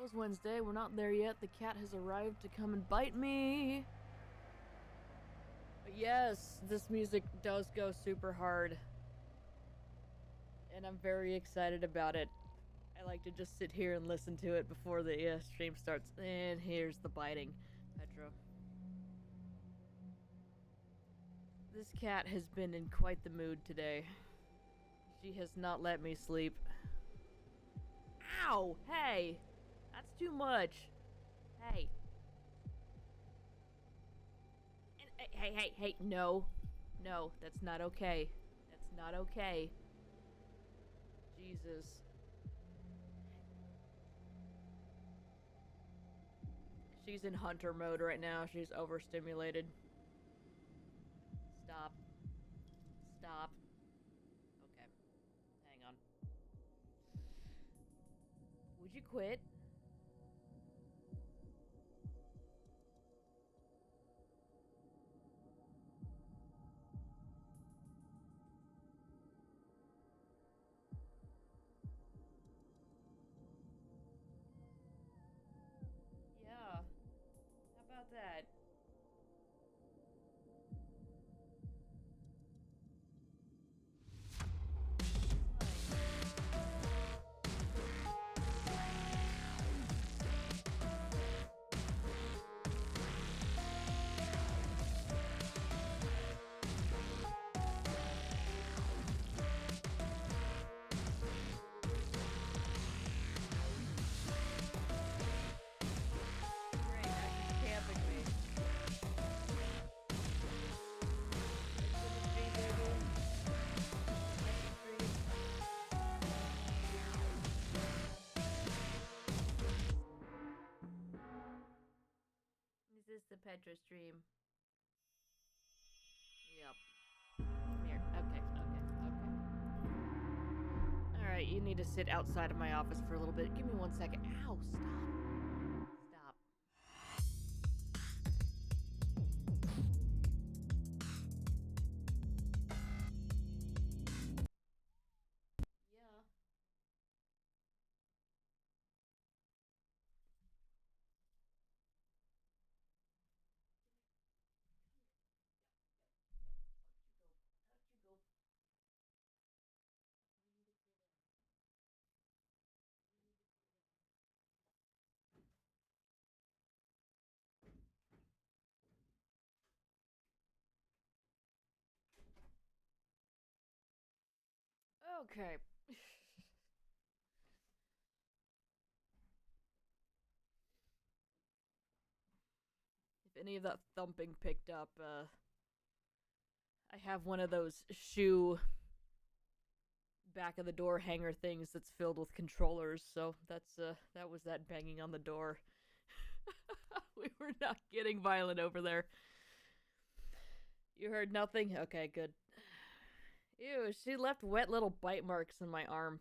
was Wednesday. We're not there yet. The cat has arrived to come and bite me. But yes, this music does go super hard. And I'm very excited about it. I like to just sit here and listen to it before the stream starts. And here's the biting. Petra. This cat has been in quite the mood today. She has not let me sleep. Ow! Hey! That's too much. Hey. Hey, no. No, that's not okay. That's not okay. Jesus. She's in hunter mode right now. She's overstimulated. Stop. Stop. Okay. Hang on. Would you quit? Yeah. How about that? Is this the Petra stream? Yep. Here. Okay. Alright, you need to sit outside of my office for a little bit. Give me 1 second. Ow, stop. Stop. Yeah. Okay. If any of that thumping picked up, I have one of those shoe back of the door hanger things that's filled with controllers, so that was that banging on the door. We were not getting violent over there. You heard nothing? Okay, good. Ew, she left wet little bite marks in my arm.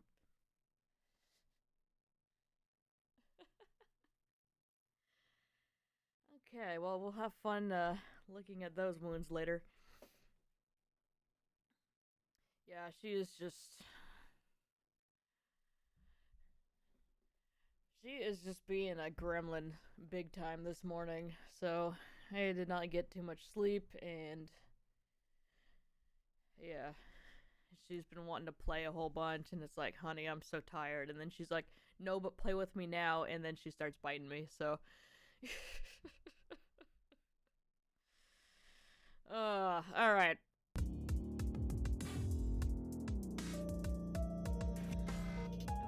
Okay, well, we'll have fun looking at those wounds later. Yeah, she is just... She is just being a gremlin big time this morning, so I did not get too much sleep, and... Yeah. She's been wanting to play a whole bunch, and it's like, honey, I'm so tired. And then she's like, no, but play with me now, and then she starts biting me, so... Alright. And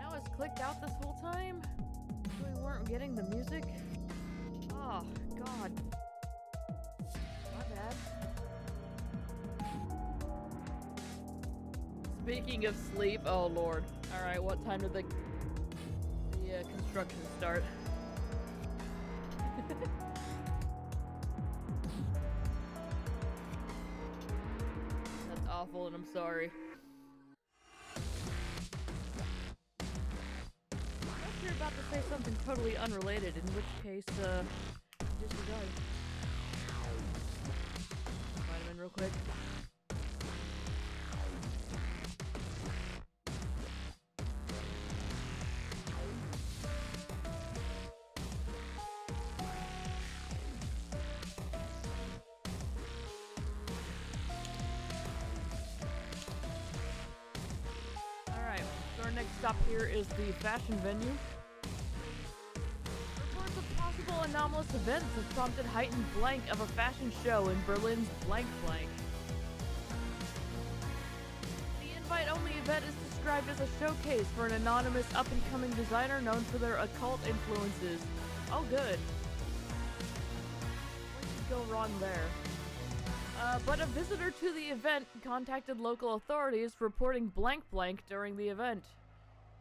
I was clicked out this whole time? We weren't getting the music? Oh, God. My bad. Speaking of sleep, oh lord. Alright, what time did the construction start? That's awful and I'm sorry. Unless you're about to say something totally unrelated, in which case, disregard. Vitamin real quick. stop here is the fashion venue. Reports of possible anomalous events have prompted heightened blank of a fashion show in Berlin's blank blank. The invite-only event is described as a showcase for an anonymous up-and-coming designer known for their occult influences. Oh, good. What could go wrong there? But a visitor to the event contacted local authorities reporting blank blank during the event.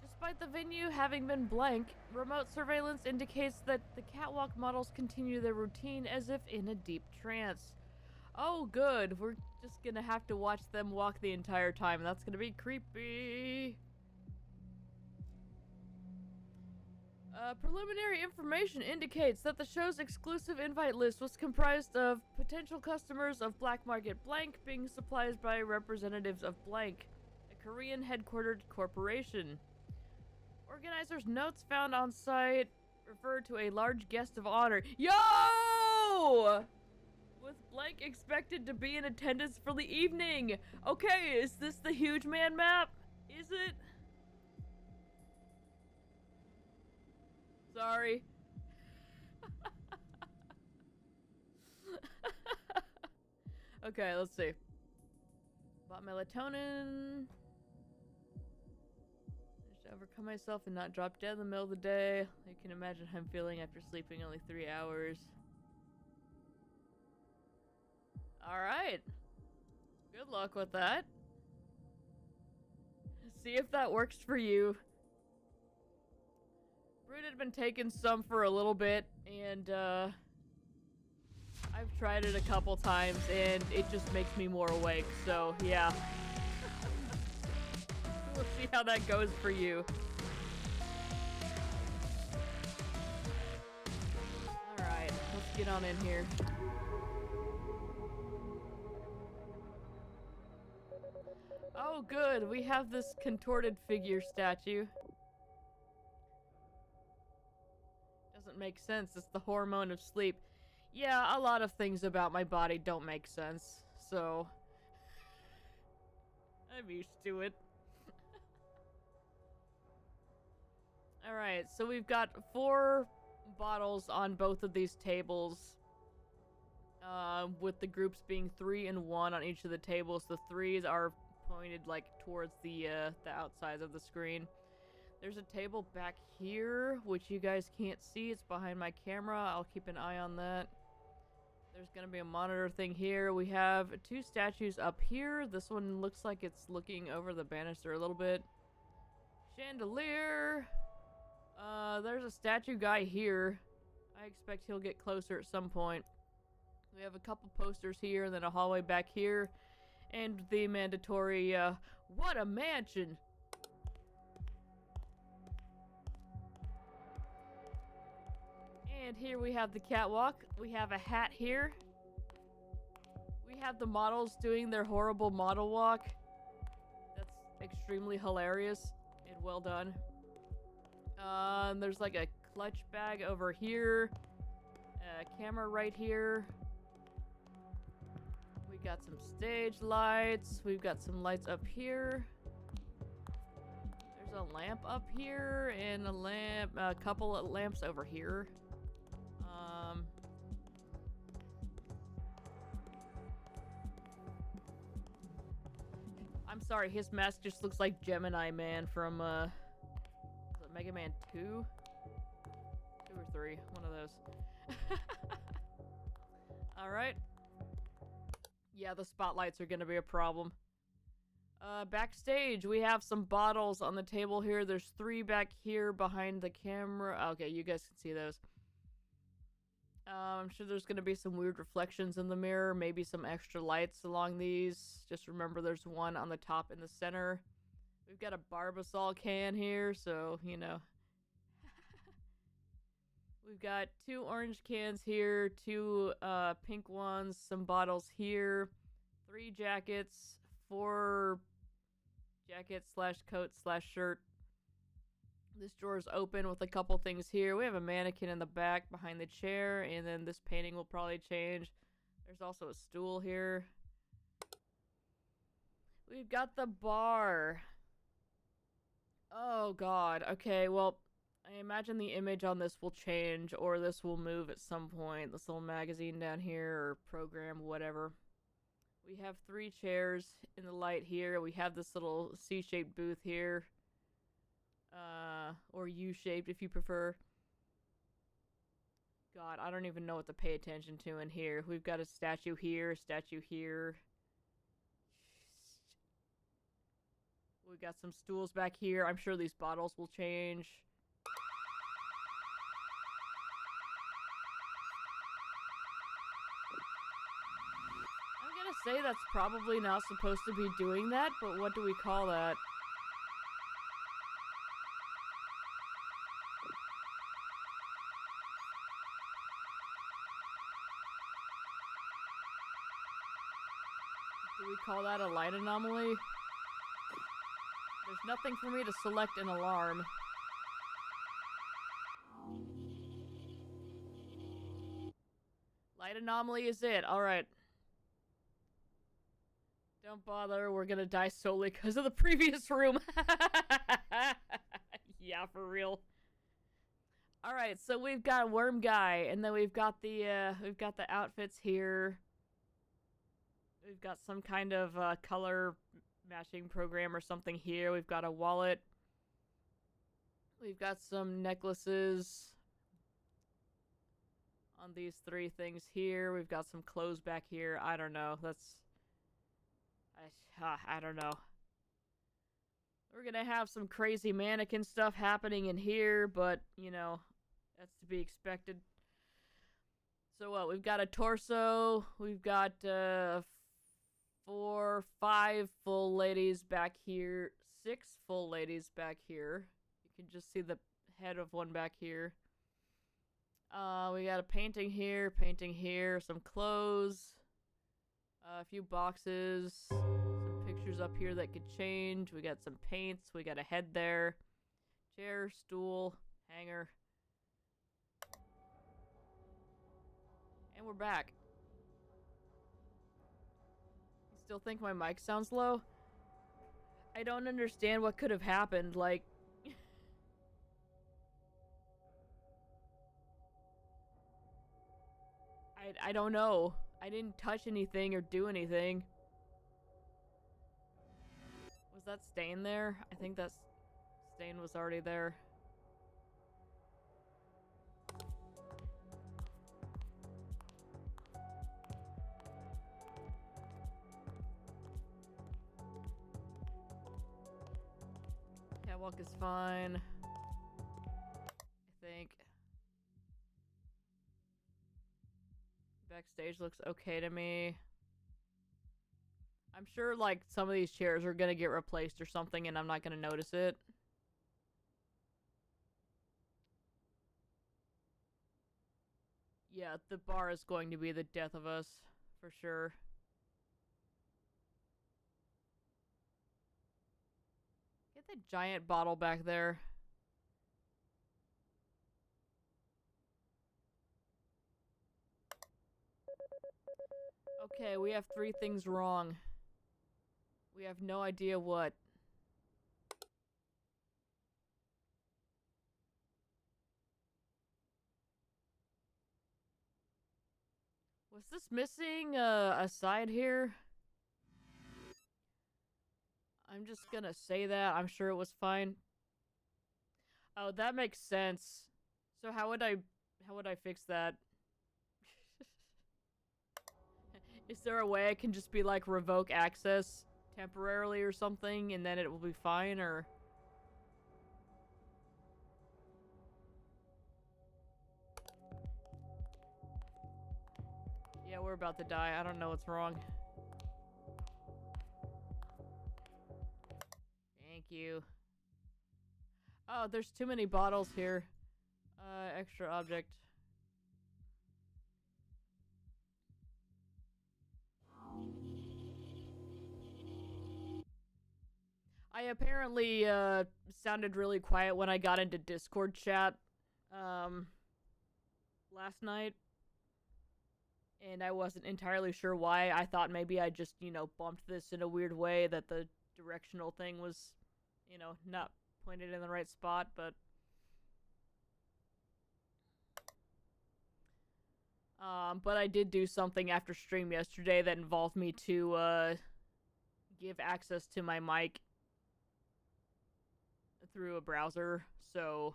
Despite the venue having been blank, remote surveillance indicates that the catwalk models continue their routine as if in a deep trance. Oh, good. We're just gonna have to watch them walk the entire time. That's gonna be creepy. Preliminary information indicates that the show's exclusive invite list was comprised of potential customers of Black Market Blank being supplied by representatives of Blank, a Korean headquartered corporation. Organizers' notes found on site refer to a large guest of honor. Yo! With Blank expected to be in attendance for the evening. Okay, is this the huge man map? Is it? Sorry. Okay, let's see. Bought melatonin. Managed to overcome myself and not drop dead in the middle of the day. You can imagine how I'm feeling after sleeping only 3 hours. Alright. Good luck with that. See if that works for you. Brood had been taking some for a little bit, and I've tried it a couple times, and it just makes me more awake, so yeah. We'll see how that goes for you. Alright, let's get on in here. Oh good, we have this contorted figure statue. Doesn't make sense, it's the hormone of sleep. Yeah, a lot of things about my body don't make sense, so I'm used to it. Alright, so we've got 4 bottles on both of these tables. With the groups being 3 and 1 on each of the tables. The 3s are pointed like towards the outsides of the screen. There's a table back here, which you guys can't see. It's behind my camera. I'll keep an eye on that. There's gonna be a monitor thing here. We have 2 statues up here. This one looks like it's looking over the banister a little bit. Chandelier. There's a statue guy here. I expect he'll get closer at some point. We have a couple posters here, and then a hallway back here. And the mandatory, what a mansion! And here we have the catwalk. We have a hat here. We have the models doing their horrible model walk. That's extremely hilarious and well done. There's like a clutch bag over here. A camera right here. We got some stage lights. We've got some lights up here. There's a lamp up here and a couple of lamps over here. I'm sorry, his mask just looks like Gemini Man from, is it Mega Man 2? 2 or 3, one of those. Alright. Yeah, the spotlights are gonna be a problem. Backstage, we have some bottles on the table here. There's 3 back here behind the camera. Okay, you guys can see those. I'm sure there's gonna be some weird reflections in the mirror, maybe some extra lights along these. Just remember there's one on the top in the center. We've got a Barbasol can here, so, you know. We've got 2 orange cans here, 2 pink ones, some bottles here, 3 jackets, 4 jackets slash coat slash shirt. This drawer is open with a couple things here. We have a mannequin in the back behind the chair, and then this painting will probably change. There's also a stool here. We've got the bar. Oh god. Okay, well, I imagine the image on this will change or this will move at some point. This little magazine down here or program, whatever. We have 3 chairs in the light here. We have this little C-shaped booth here. Or U-shaped if you prefer. God, I don't even know what to pay attention to in here. We've got a statue here, a statue here. We've got some stools back here. I'm sure these bottles will change. I'm gonna say that's probably not supposed to be doing that, but what do we call that? Do we call that a light anomaly? There's nothing for me to select an alarm. Light anomaly is it. Alright. Don't bother. We're gonna die solely because of the previous room. Yeah, for real. Alright, so we've got Worm Guy, and then we've got the outfits here. We've got some kind of color matching program or something here. We've got a wallet. We've got some necklaces on these 3 things here. We've got some clothes back here. I don't know. I don't know. We're gonna have some crazy mannequin stuff happening in here, but, you know, that's to be expected. So what? We've got a torso. We've got 4, 5 full ladies back here. 6 full ladies back here. You can just see the head of one back here. We got a painting here, some clothes, a few boxes, some pictures up here that could change. We got some paints, we got a head there, chair, stool, hanger. And we're back. You still think my mic sounds low? I don't understand what could have happened, like... I don't know. I didn't touch anything or do anything. Was that stain there? I think that stain was already there. Catwalk is fine. I think. Backstage looks okay to me. I'm sure, like, some of these chairs are gonna get replaced or something and I'm not gonna notice it. Yeah, the bar is going to be the death of us, for sure. Get the giant bottle back there. Okay, we have 3 things wrong. We have no idea what. Was this missing a side here? I'm just gonna say that. I'm sure it was fine. Oh, that makes sense. So how would I fix that? Is there a way I can just be like revoke access temporarily or something and then it will be fine, or? Yeah, we're about to die. I don't know what's wrong. Thank you. Oh, there's too many bottles here. Extra object. I apparently, sounded really quiet when I got into Discord chat, last night. And I wasn't entirely sure why. I thought maybe I just, you know, bumped this in a weird way that the directional thing was, you know, not pointed in the right spot, but... But I did do something after stream yesterday that involved me to, give access to my mic through a browser, so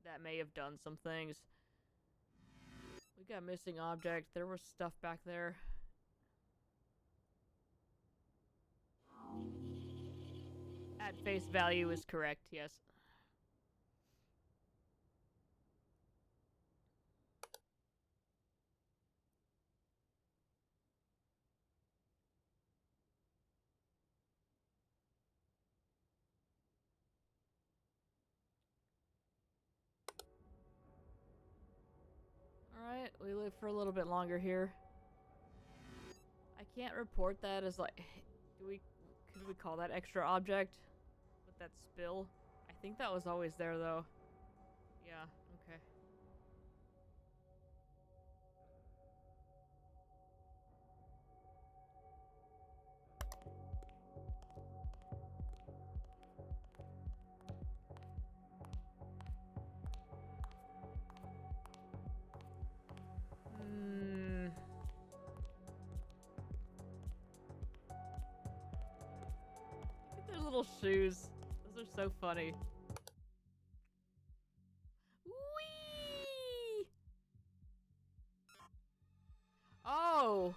that may have done some things. We got missing object. There was stuff back there. At face value is correct, yes. Alright, we live for a little bit longer here. I can't report that as like... Could we call that extra object? With that spill? I think that was always there though. Yeah, okay. Look at their little shoes. Those are so funny. Whee! Oh!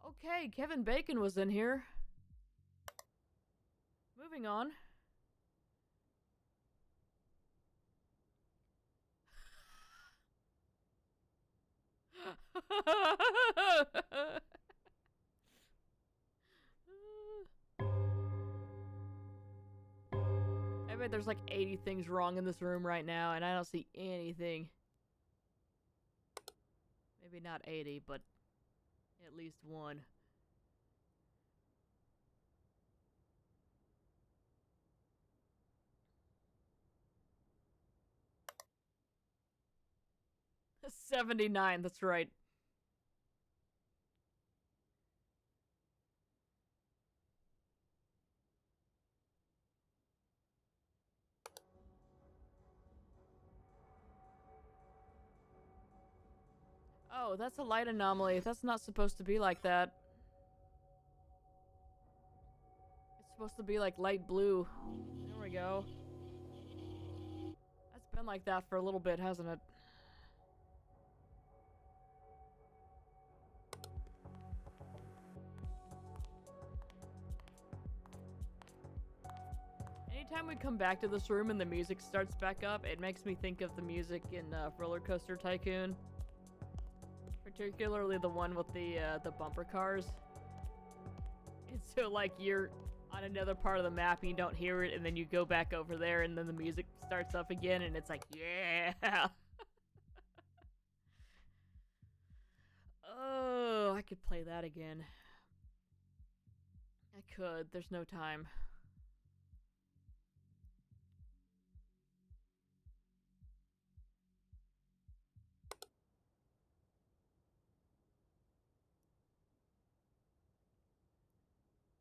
Okay, Kevin Bacon was in here. Moving on. I bet there's like 80 things wrong in this room right now, and I don't see anything. Maybe not 80, but at least one. $79, that's right. Oh, that's a light anomaly. That's not supposed to be like that. It's supposed to be like light blue. There we go. That's been like that for a little bit, hasn't it? Anytime we come back to this room and the music starts back up, it makes me think of the music in Roller Coaster Tycoon. Particularly the one with the bumper cars. And so, like, you're on another part of the map and you don't hear it, and then you go back over there and then the music starts up again and it's like, yeah! Oh, I could play that again. I could. There's no time.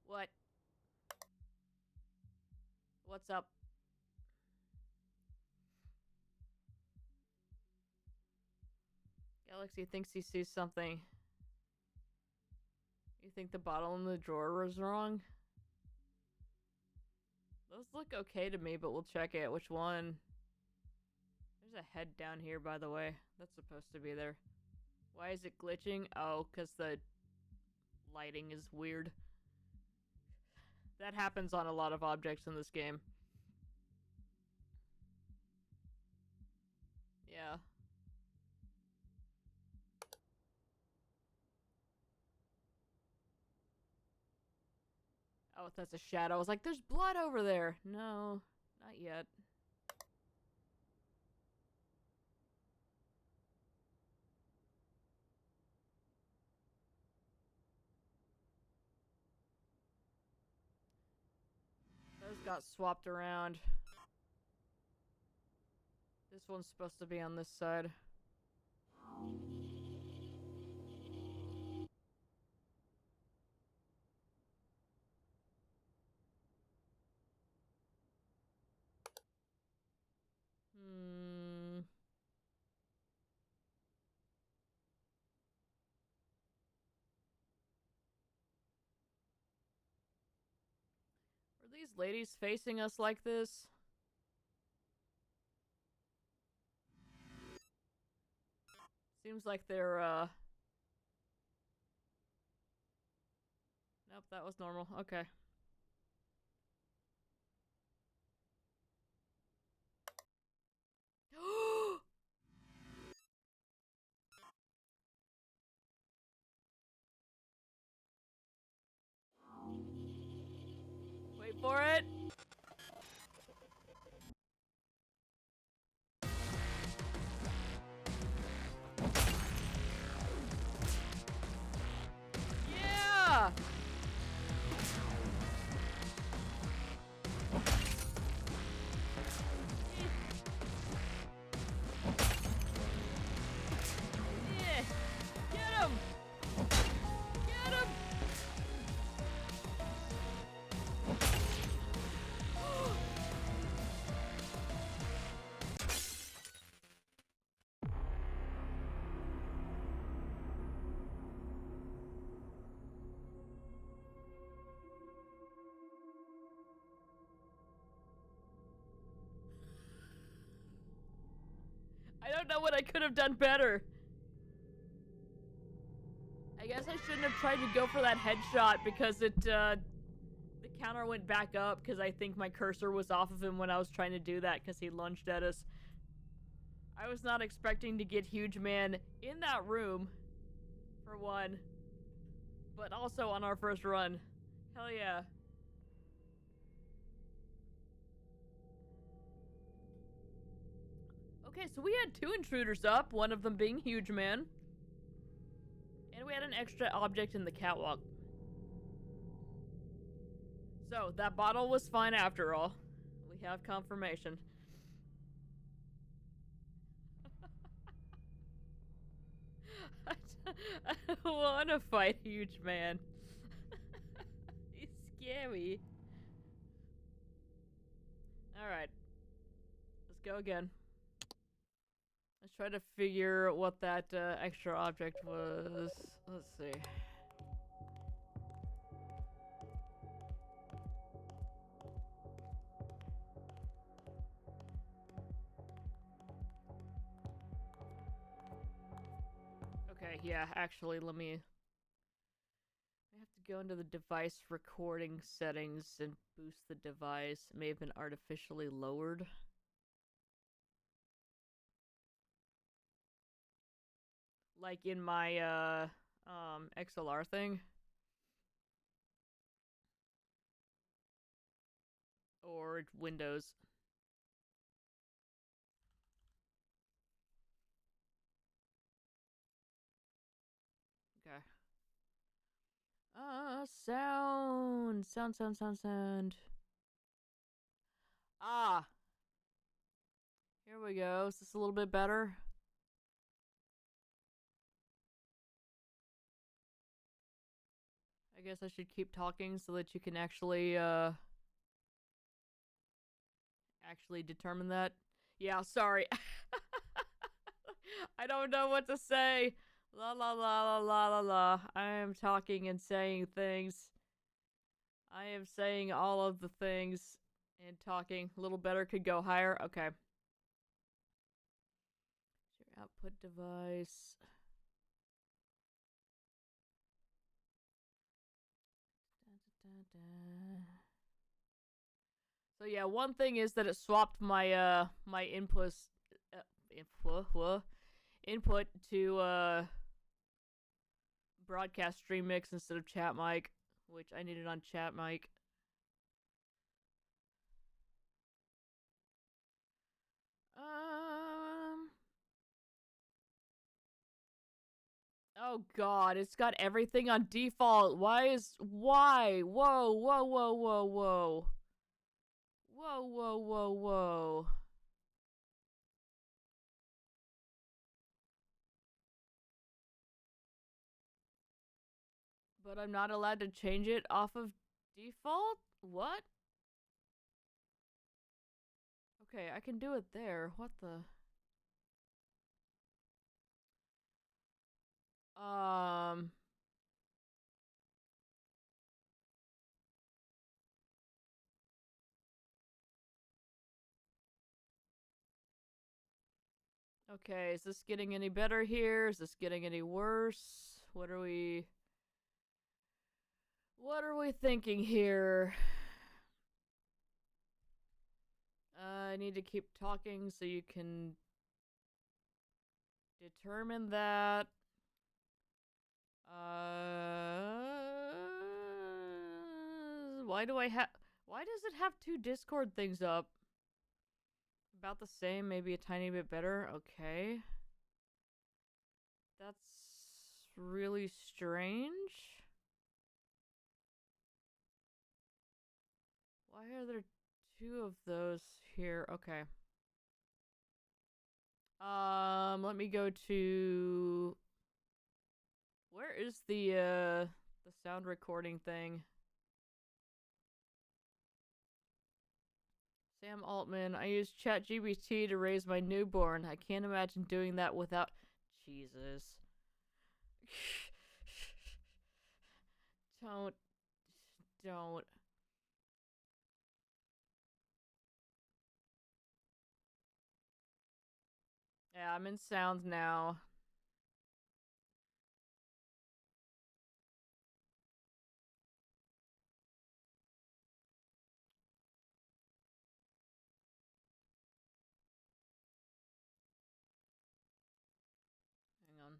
What? What's up? Galaxy thinks he sees something. You think the bottle in the drawer was wrong? Those look okay to me, but we'll check it. Which one? There's a head down here, by the way. That's supposed to be there. Why is it glitching? Oh, because the lighting is weird. That happens on a lot of objects in this game. Yeah. Oh, that's a shadow. I was like, there's blood over there. No, not yet. Those got swapped around. This one's supposed to be on this side. Hmm. Are these ladies facing us like this? Seems like they're, Nope, that was normal. Okay. Wait for it. Yeah! Yeah! Get him! Get him! I don't know what I could have done better. I guess I shouldn't have tried to go for that headshot because the counter went back up because I think my cursor was off of him when I was trying to do that because he lunged at us. I was not expecting to get Huge Man in that room, for one, but also on our first run. Hell yeah. Okay, so we had 2 intruders up, one of them being Huge Man. And we had an extra object in the catwalk. So, that bottle was fine after all. We have confirmation. I don't want to fight Huge Man. He's scary. Alright. Let's go again. Let's try to figure what that extra object was. Let's see. Okay, yeah, actually, let me... I have to go into the device recording settings and boost the device. It may have been artificially lowered. Like in my, XLR thing. Or Windows. Okay. Sound. Sound. Ah. Here we go. Is this a little bit better? I guess I should keep talking so that you can actually determine that. Yeah, sorry. I don't know what to say. La la la la la la la. I am talking and saying things. I am saying all of the things and talking. A little better, could go higher. Okay. Your output device. So yeah, one thing is that it swapped my my input to broadcast stream mix instead of chat mic, which I needed on chat mic. Oh god, it's got everything on default. Why? Whoa, whoa, whoa, whoa, whoa. Whoa, whoa, whoa, whoa. But I'm not allowed to change it off of default? What? Okay, I can do it there. What the? Um. Okay, is this getting any better here? Is this getting any worse? What are we thinking here? I need to keep talking so you can determine that. Why does it have two Discord things up? About the same, maybe a tiny bit better. Okay. That's really strange. Why are there two of those here? Okay. Let me go to... Where is the sound recording thing? Sam Altman, I use ChatGPT to raise my newborn. I can't imagine doing that without... Jesus. Don't. Yeah, I'm in sounds now. Hang on.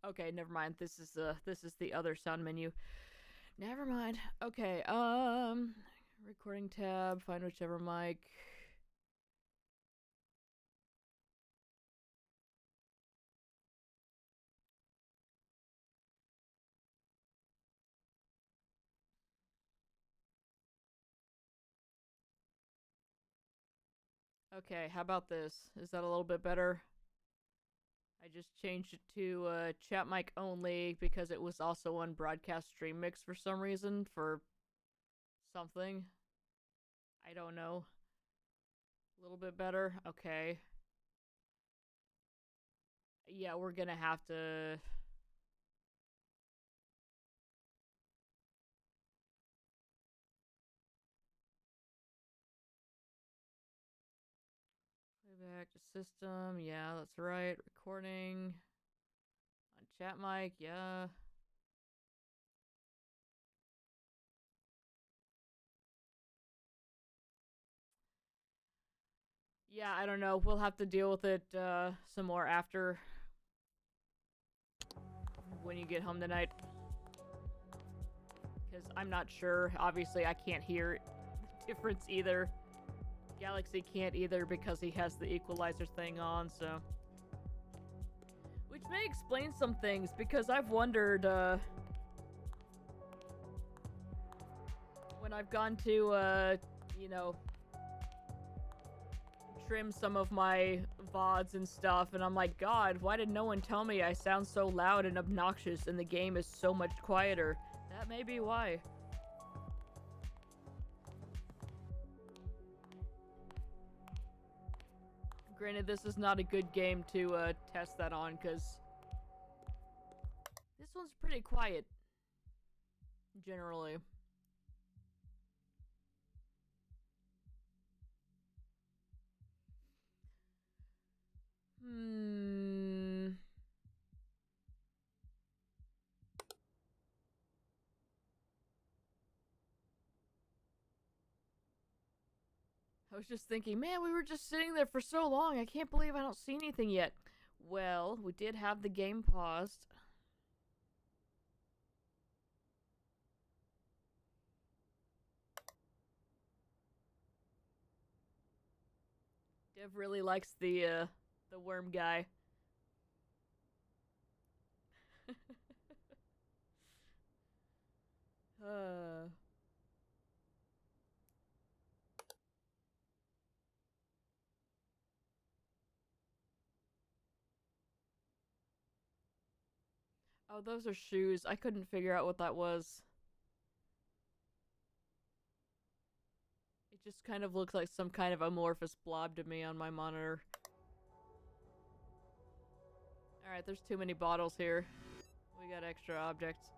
Okay, never mind. This is the other sound menu. Never mind. Okay, recording tab, find whichever mic. Okay, how about this? Is that a little bit better? I just changed it to chat mic only because it was also on broadcast stream mix for some reason, for something. I don't know. A little bit better? Okay. Yeah, we're gonna have to... Playback to system, yeah, that's right. Recording on chat mic, yeah. Yeah, I don't know. We'll have to deal with it some more after when you get home tonight. Because I'm not sure. Obviously, I can't hear the difference either. Galaxy can't either because he has the equalizer thing on, so... Which may explain some things, because I've wondered, when I've gone to, you know, trim some of my VODs and stuff, and I'm like, God, why did no one tell me I sound so loud and obnoxious and the game is so much quieter? That may be why. Granted, this is not a good game to test that on, because this one's pretty quiet, generally. I was just thinking, man, we were just sitting there for so long. I can't believe I don't see anything yet. Well, we did have the game paused. Dev really likes the worm guy. Oh, those are shoes. I couldn't figure out what that was. It just kind of looks like some kind of amorphous blob to me on my monitor. Alright, there's too many bottles here. We got extra objects.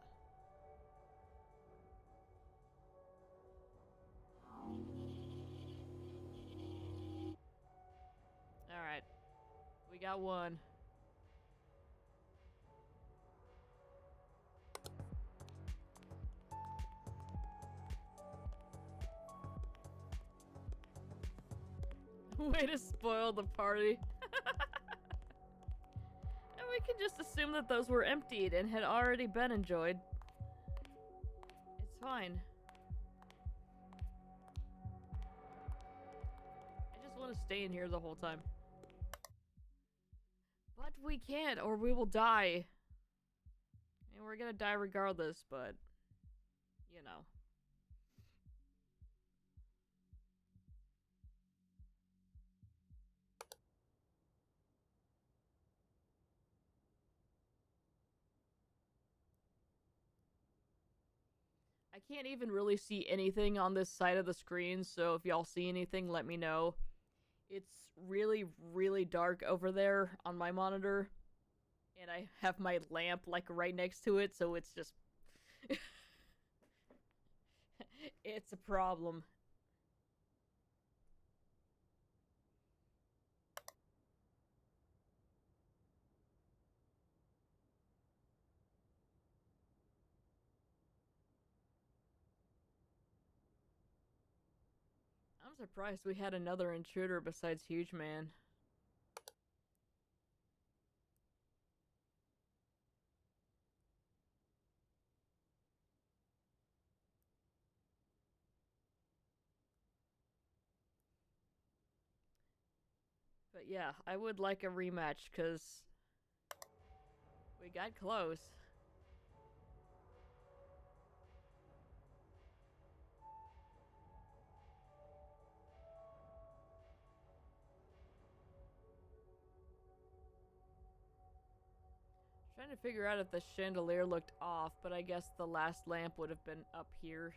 Alright. We got one. Way to spoil the party. And we can just assume that those were emptied and had already been enjoyed. It's fine. I just want to stay in here the whole time. But we can't, or we will die. And we're gonna die regardless, but... you know. I can't even really see anything on this side of the screen, so if y'all see anything, let me know. It's really, really dark over there on my monitor. And I have my lamp, like, right next to it, so it's just... it's a problem. I'm surprised we had another intruder besides Huge Man. But yeah, I would like a rematch, because we got close. Trying to figure out if the chandelier looked off, but I guess the last lamp would have been up here.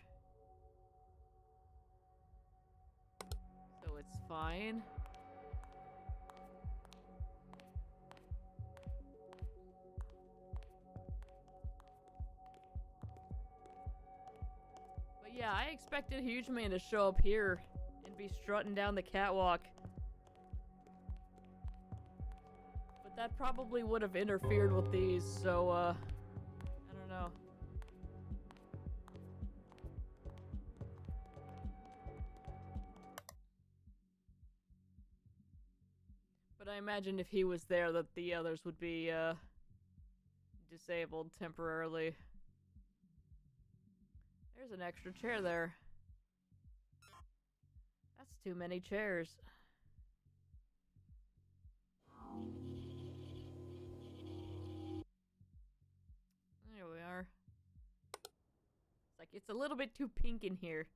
So it's fine. But yeah, I expected Huge Man to show up here and be strutting down the catwalk. But that probably would have interfered with these, so, I don't know. But I imagine if he was there that the others would be, disabled temporarily. There's an extra chair there. That's too many chairs. There we are. It's like, it's a little bit too pink in here.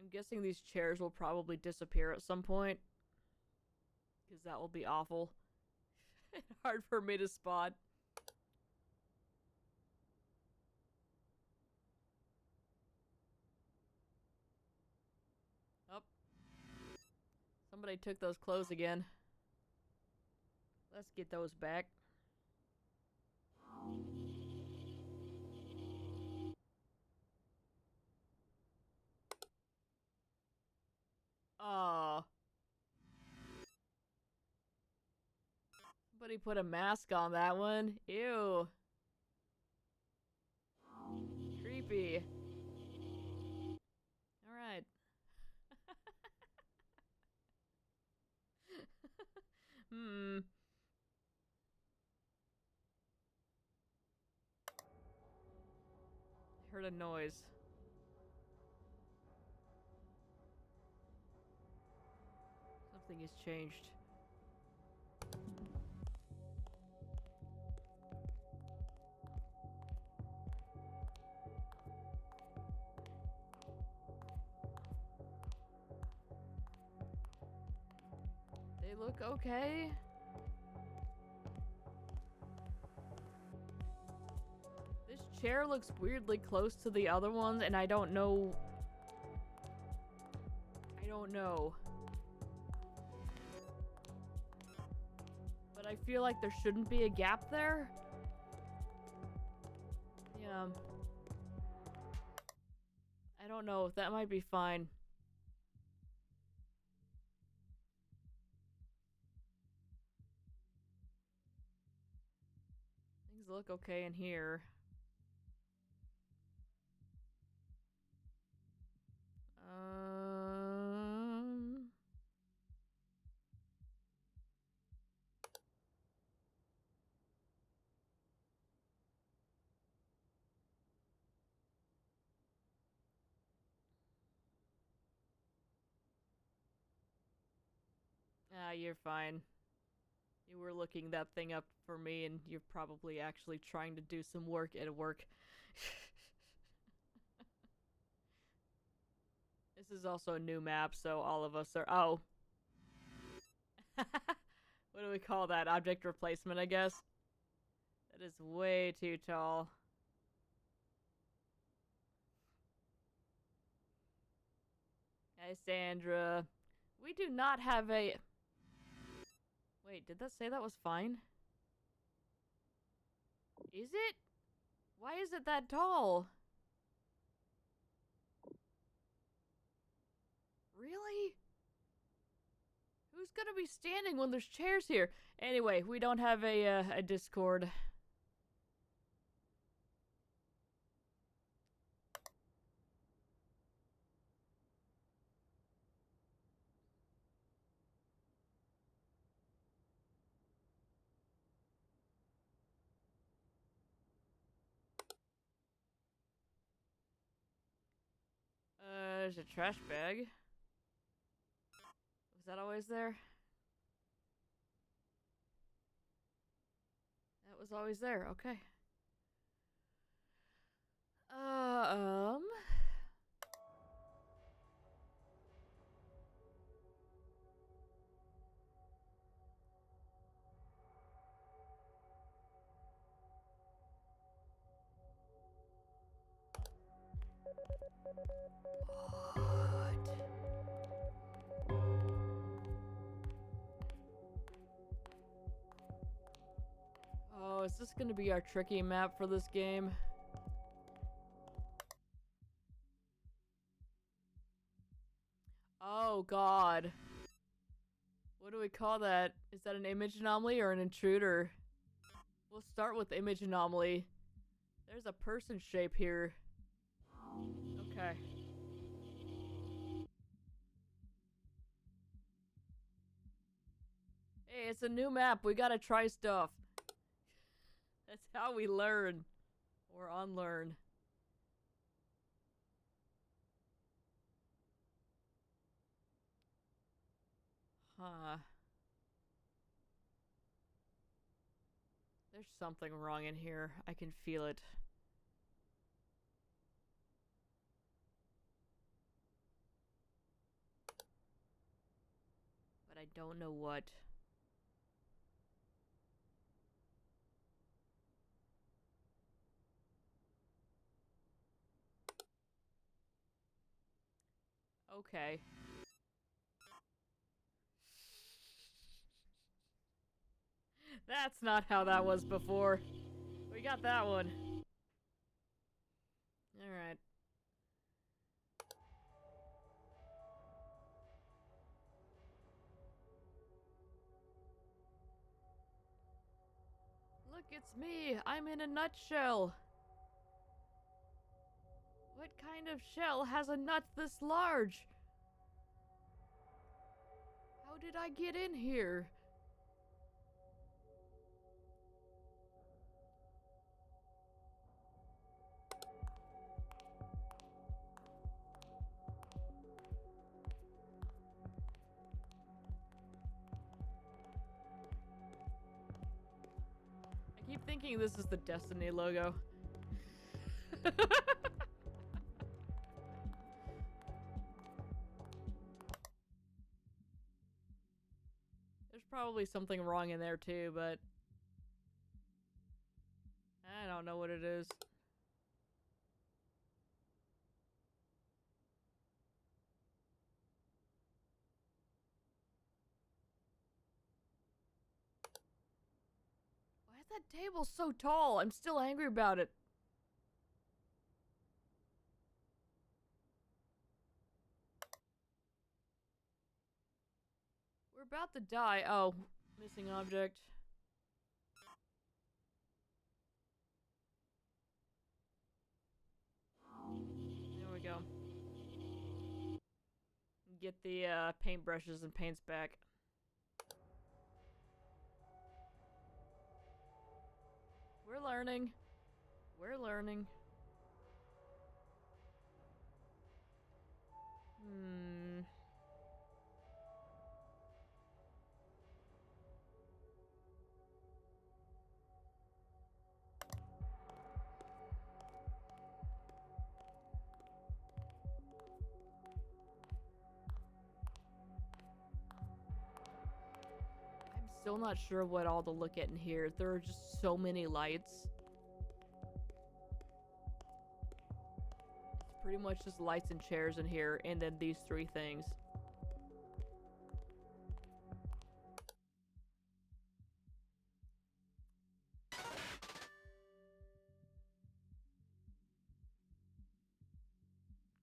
I'm guessing these chairs will probably disappear at some point. Because that will be awful. Hard for me to spot. Oh. Somebody took those clothes again. Let's get those back. Oh. Somebody put a mask on that one. Ew. Creepy. Alright. I heard a noise. Nothing has changed. They look okay. This chair looks weirdly close to the other ones, and I don't know. I don't know. But I feel like there shouldn't be a gap there. Yeah. I don't know. That might be fine. Things look okay in here. Um... Ah, you're fine. You were looking that thing up for me, and you're probably actually trying to do some work at work. This is also a new map, so all of us are. Oh. What do we call that? Object replacement, I guess? That is way too tall. Hi, Sandra. We do not have a... Wait, did that say that was fine? Is it? Why is it that tall? Really? Who's gonna be standing when there's chairs here? Anyway, we don't have a Discord. There's a trash bag. Was that always there? That was always there, okay. Um... Oh, is this gonna be our tricky map for this game? Oh god. What do we call that? Is that an image anomaly or an intruder? We'll start with image anomaly. There's a person shape here. Okay. Hey, it's a new map. We gotta try stuff. That's how we learn. Or unlearn. Huh. There's something wrong in here. I can feel it. But I don't know what. Okay. That's not how that was before. We got that one. Alright. Look, it's me! I'm in a nutshell! What kind of shell has a nut this large? How did I get in here? thinking this is the Destiny logo? There's probably something wrong in there too, but I don't know what it is. Why is that table so tall? I'm still angry about it. We're about to die. Oh, missing object. There we go. Get the paintbrushes and paints back. We're learning. We're learning. I'm still not sure what all to look at in here. There are just so many lights. It's pretty much just lights and chairs in here, and then these three things.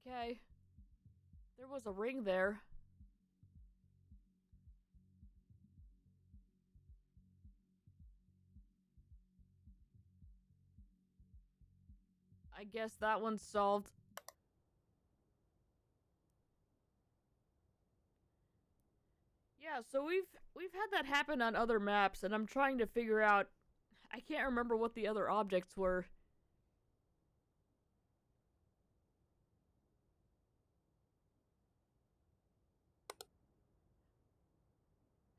Okay. There was a ring there. I guess that one's solved. Yeah, so we've had that happen on other maps, and I'm trying to figure out. I can't remember what the other objects were.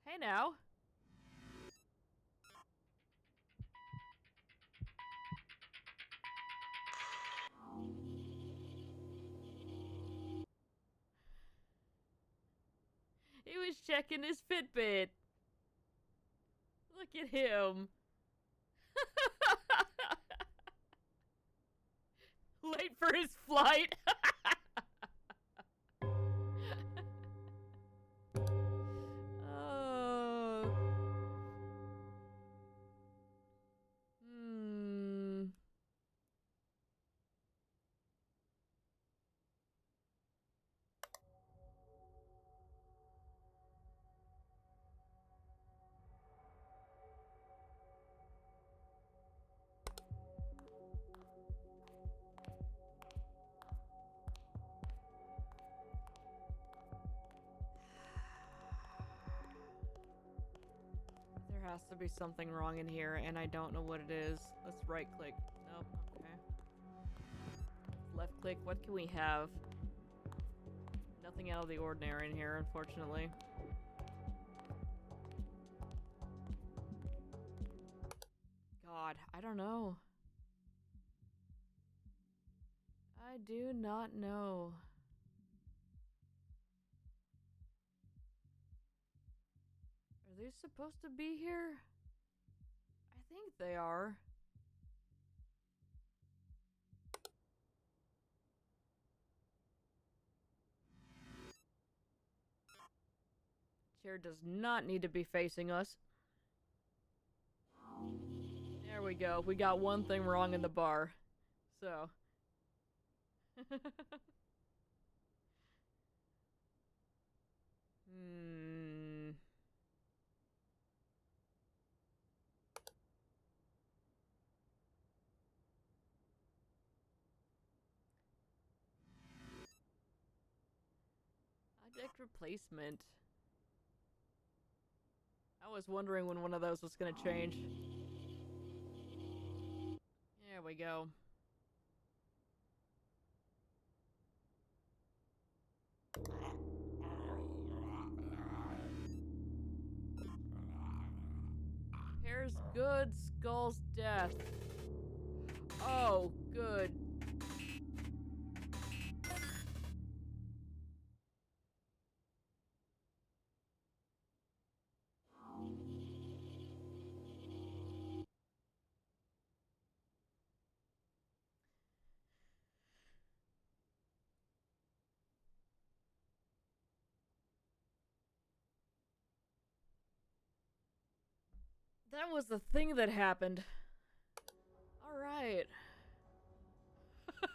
Hey now. He was checking his Fitbit. Look at him. Late for his flight. Oh. There has to be something wrong in here, and I don't know what it is. Let's right click. Nope, okay. Left click, what can we have? Nothing out of the ordinary in here, unfortunately. God, I don't know. I do not know. Are they supposed to be here? I think they are. Chair does not need to be facing us. There we go. We got one thing wrong in the bar. So. Object replacement. I was wondering when one of those was gonna change. There we go. Where's good Skull's death? Oh, good. That was the thing that happened. Alright. I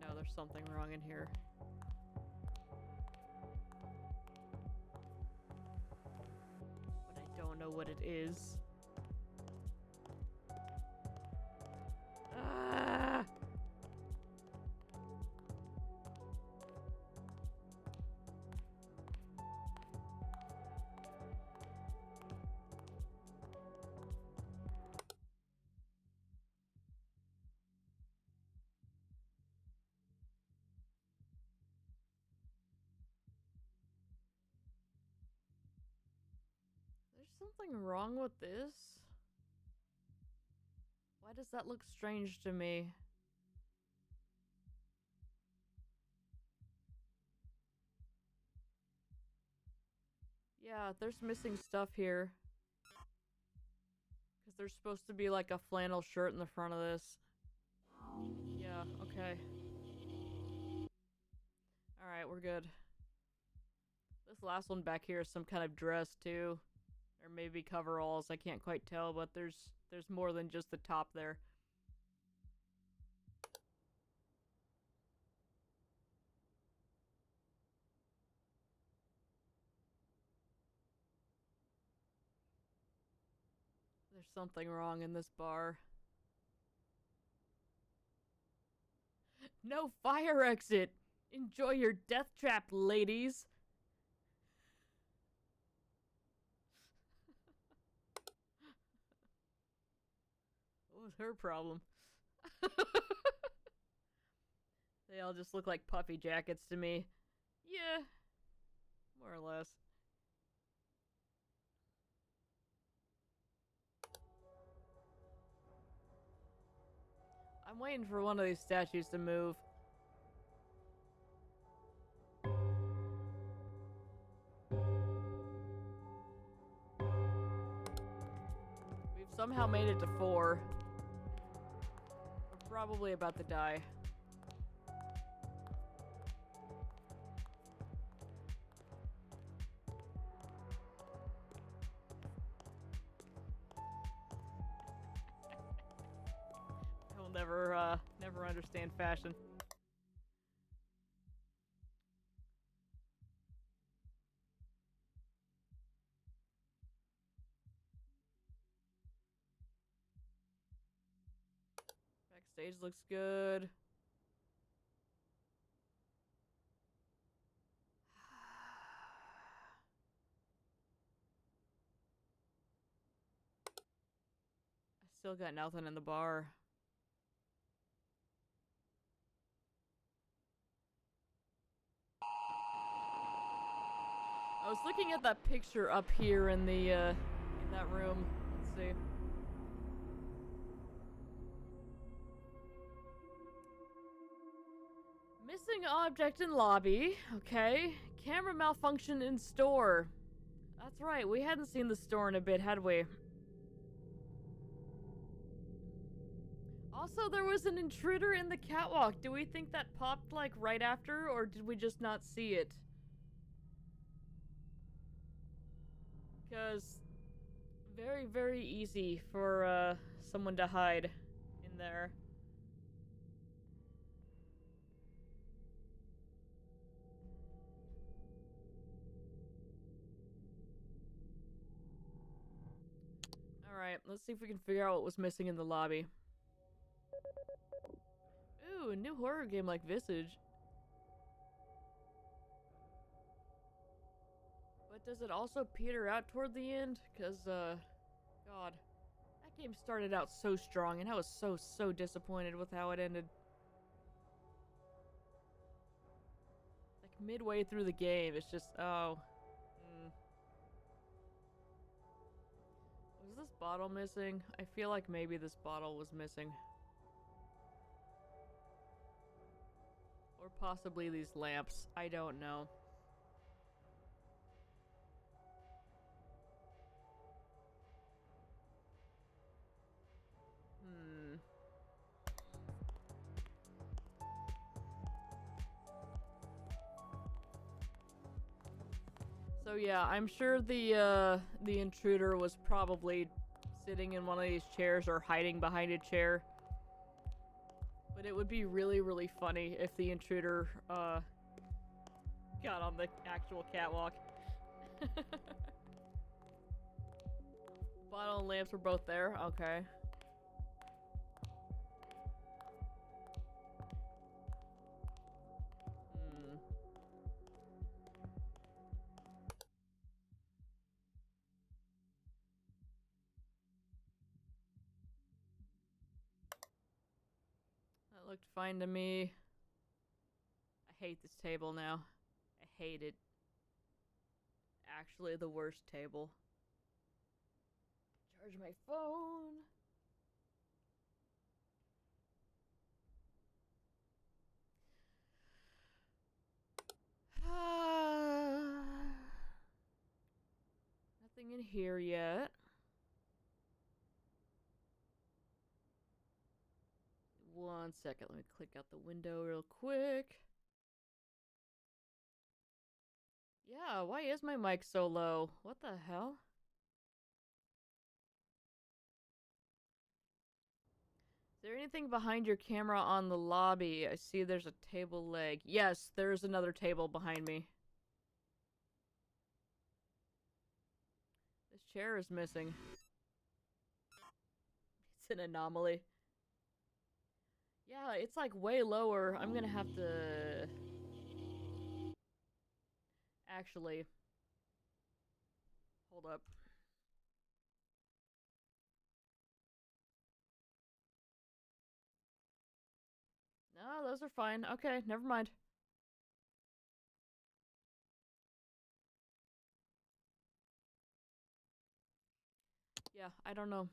know there's something wrong in here. But I don't know what it is. Ah! There's something wrong with this. Why does that look strange to me? Yeah, there's missing stuff here. Because there's supposed to be like a flannel shirt in the front of this. Yeah, okay. Alright, we're good. This last one back here is some kind of dress too. Or maybe coveralls, I can't quite tell, but there's more than just the top there. There's something wrong in this bar. No fire exit! Enjoy your death trap, ladies! What was her problem? They all just look like puffy jackets to me. Yeah, more or less. I'm waiting for one of these statues to move. We've somehow made it to 4. We're probably about to die. I will never understand fashion. Backstage looks good. I still got nothing in the bar. I was looking at that picture up here in the in that room. Let's see. Missing object in lobby. Okay. Camera malfunction in store. That's right. We hadn't seen the store in a bit, had we? Also, there was an intruder in the catwalk. Do we think that popped like right after, or did we just not see it? Because very, very easy for someone to hide in there. Alright, let's see if we can figure out what was missing in the lobby. Ooh, a new horror game like Visage. But does it also peter out toward the end? Because, God. That game started out so strong, and I was so disappointed with how it ended. Like, midway through the game, it's just, oh. Was this bottle missing? I feel like maybe this bottle was missing. Or possibly these lamps. I don't know. So yeah, I'm sure the intruder was probably sitting in one of these chairs or hiding behind a chair. But it would be really funny if the intruder got on the actual catwalk. Bottle and lamps were both there. Okay. That looked fine to me. I hate this table now. I hate it. Actually, the worst table. Charge my phone. Nothing in here yet. One second, let me click out the window real quick. Yeah, why is my mic so low? What the hell? Is there anything behind your camera on the lobby? I see there's a table leg. Yes, there's another table behind me. This chair is missing. It's an anomaly. Yeah, it's like way lower. I'm gonna have to... Actually... Hold up. No, those are fine. Okay, never mind. Yeah, I don't know.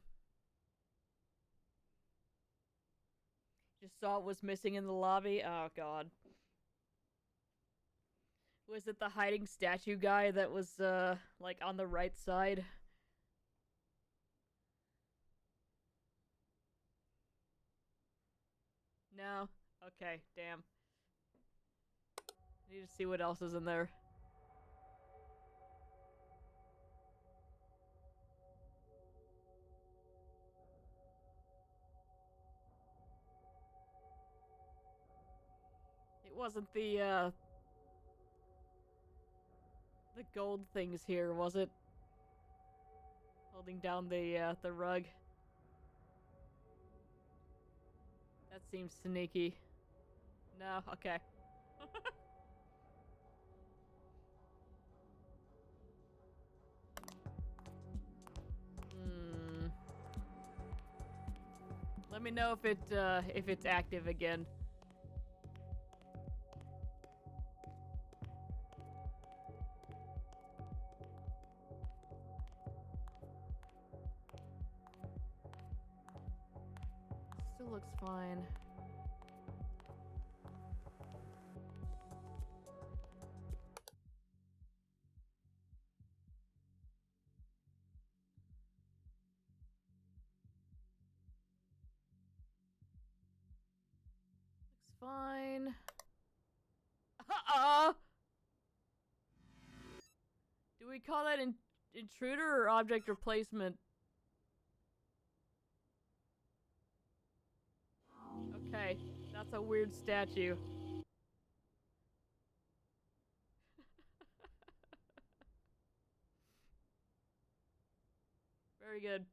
Just saw it was missing in the lobby. Oh, God. Was it the hiding statue guy that was, like, on the right side? No? Okay, damn. Need to see what else is in there. It wasn't the gold things here, was it? Holding down the rug. That seems sneaky. No? Okay. Let me know if it's active again. Still looks fine. Looks fine. Do we call that intruder or object replacement? Okay, that's a weird statue. Very good.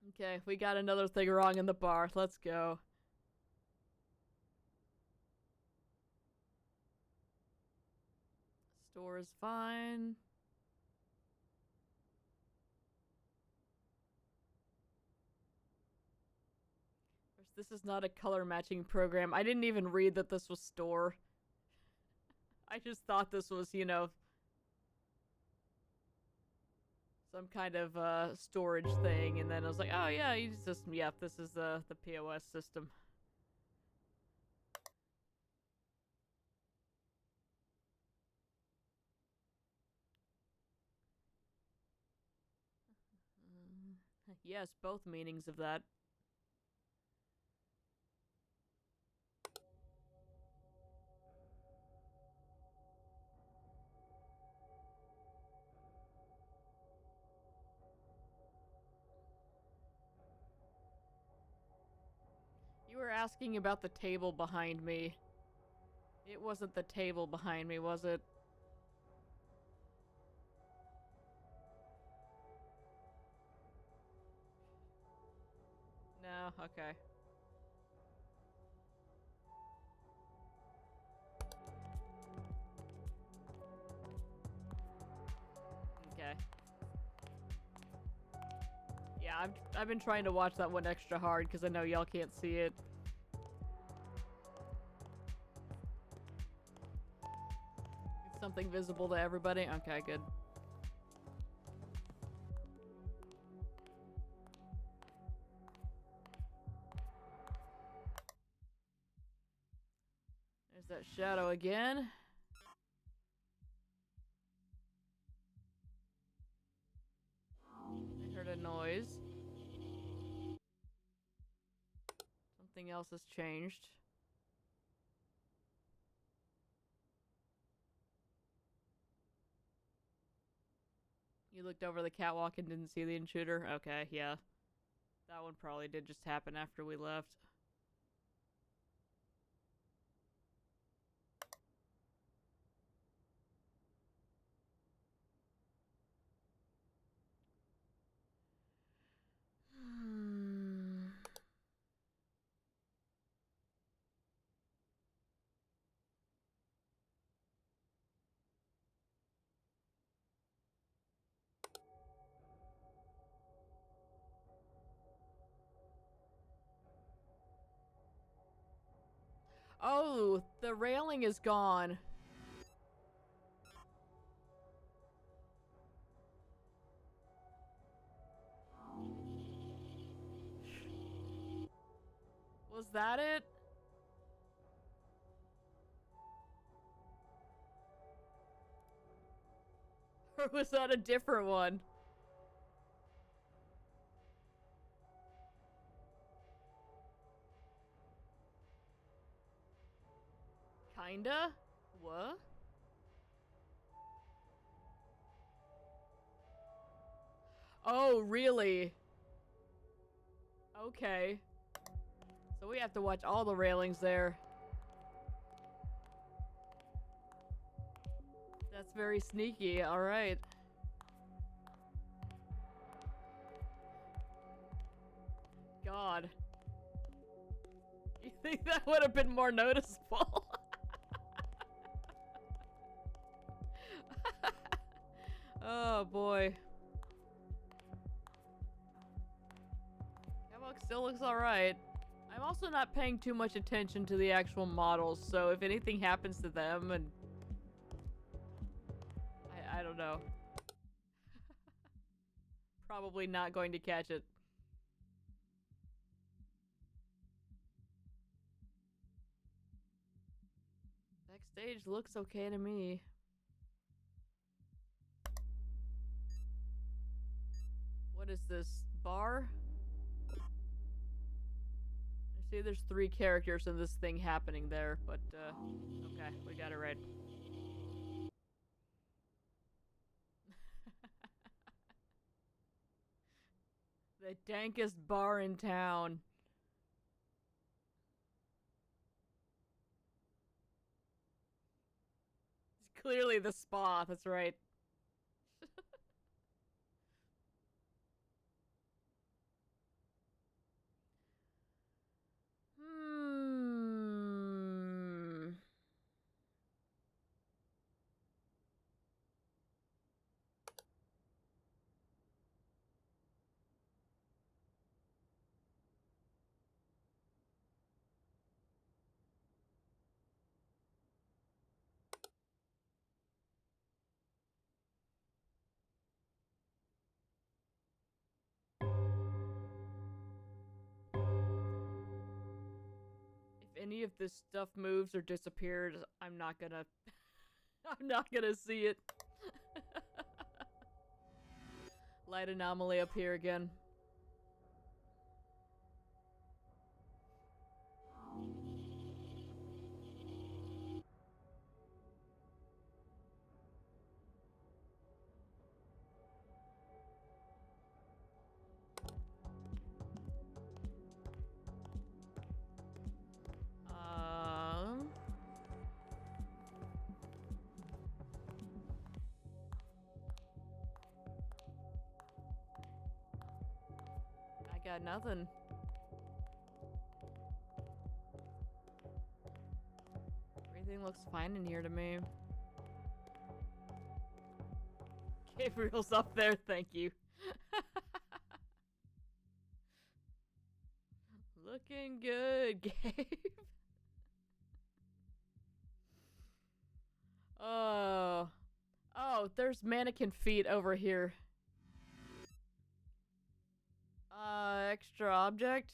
Okay, we got another thing wrong in the bar. Let's go. Store is fine. This is not a color matching program. I didn't even read that this was store. I just thought this was, you know, some kind of storage thing, and then I was like, oh yeah, you just this is the POS system. Yes, both meanings of that. You were asking about the table behind me. It wasn't the table behind me, was it? No, okay. Okay. Yeah, I've been trying to watch that one extra hard because I know y'all can't see it. It's something visible to everybody? Okay, good. There's that shadow again. I heard a noise. Something else has changed. You looked over the catwalk and didn't see the intruder? Okay, yeah. That one probably did just happen after we left. Oh, the railing is gone. Was that it? Or was that a different one? Kinda? What? Oh, really? Okay. So we have to watch all the railings there. That's very sneaky, alright. God. You think that would have been more noticeable? Oh boy. Catwalk still looks alright. I'm also not paying too much attention to the actual models, so if anything happens to them and... I don't know. Probably not going to catch it. Backstage looks okay to me. What is this? Bar? I see there's 3 characters in this thing happening there, but, okay, we got it right. The dankest bar in town. It's clearly the spa, that's right. Hmm. any of this stuff moves or disappears, I'm not gonna I'm not gonna see it. Light anomaly up here again. I got nothing. Everything looks fine in here to me. Gabriel's up there, thank you. Looking good, Gabe. Oh. Oh, there's mannequin feet over here. Extra object?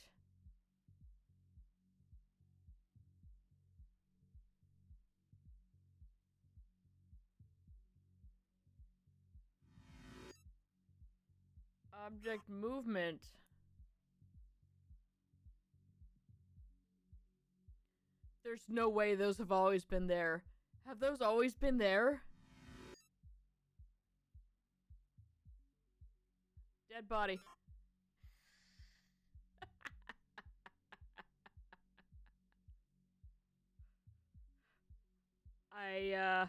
Object movement. There's no way those have always been there. Have those always been there? Dead body. I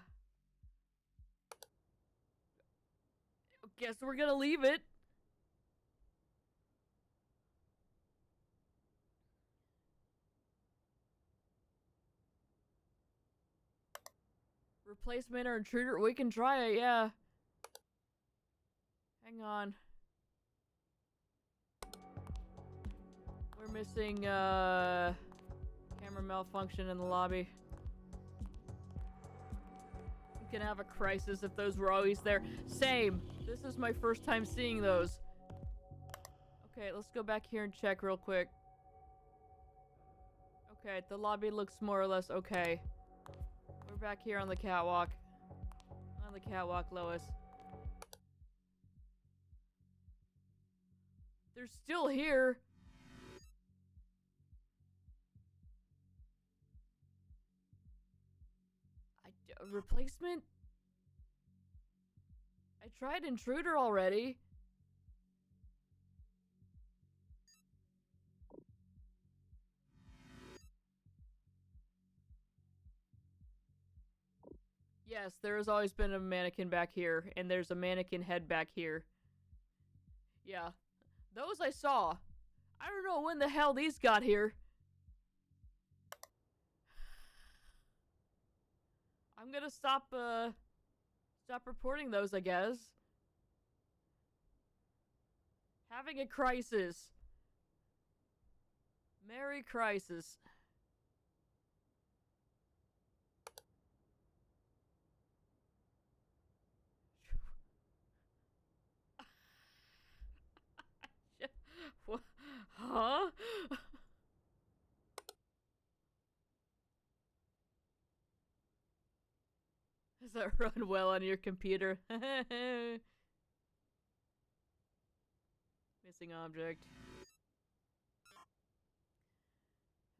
guess we're gonna leave it. Replacement or intruder? We can try it, yeah. Hang on. We're missing, camera malfunction in the lobby. We can have a crisis if those were always there. Same! This is my first time seeing those. Okay, let's go back here and check real quick. Okay, the lobby looks more or less okay. We're back here on the catwalk. On the catwalk, Lois. They're still here. Replacement? I tried intruder already. Yes, there has always been a mannequin back here, and there's a mannequin head back here. Yeah. Those I saw. I don't know when the hell these got here. I'm gonna stop reporting those, I guess. Having a crisis. Merry crisis. Huh? Does that run well on your computer? Missing object. How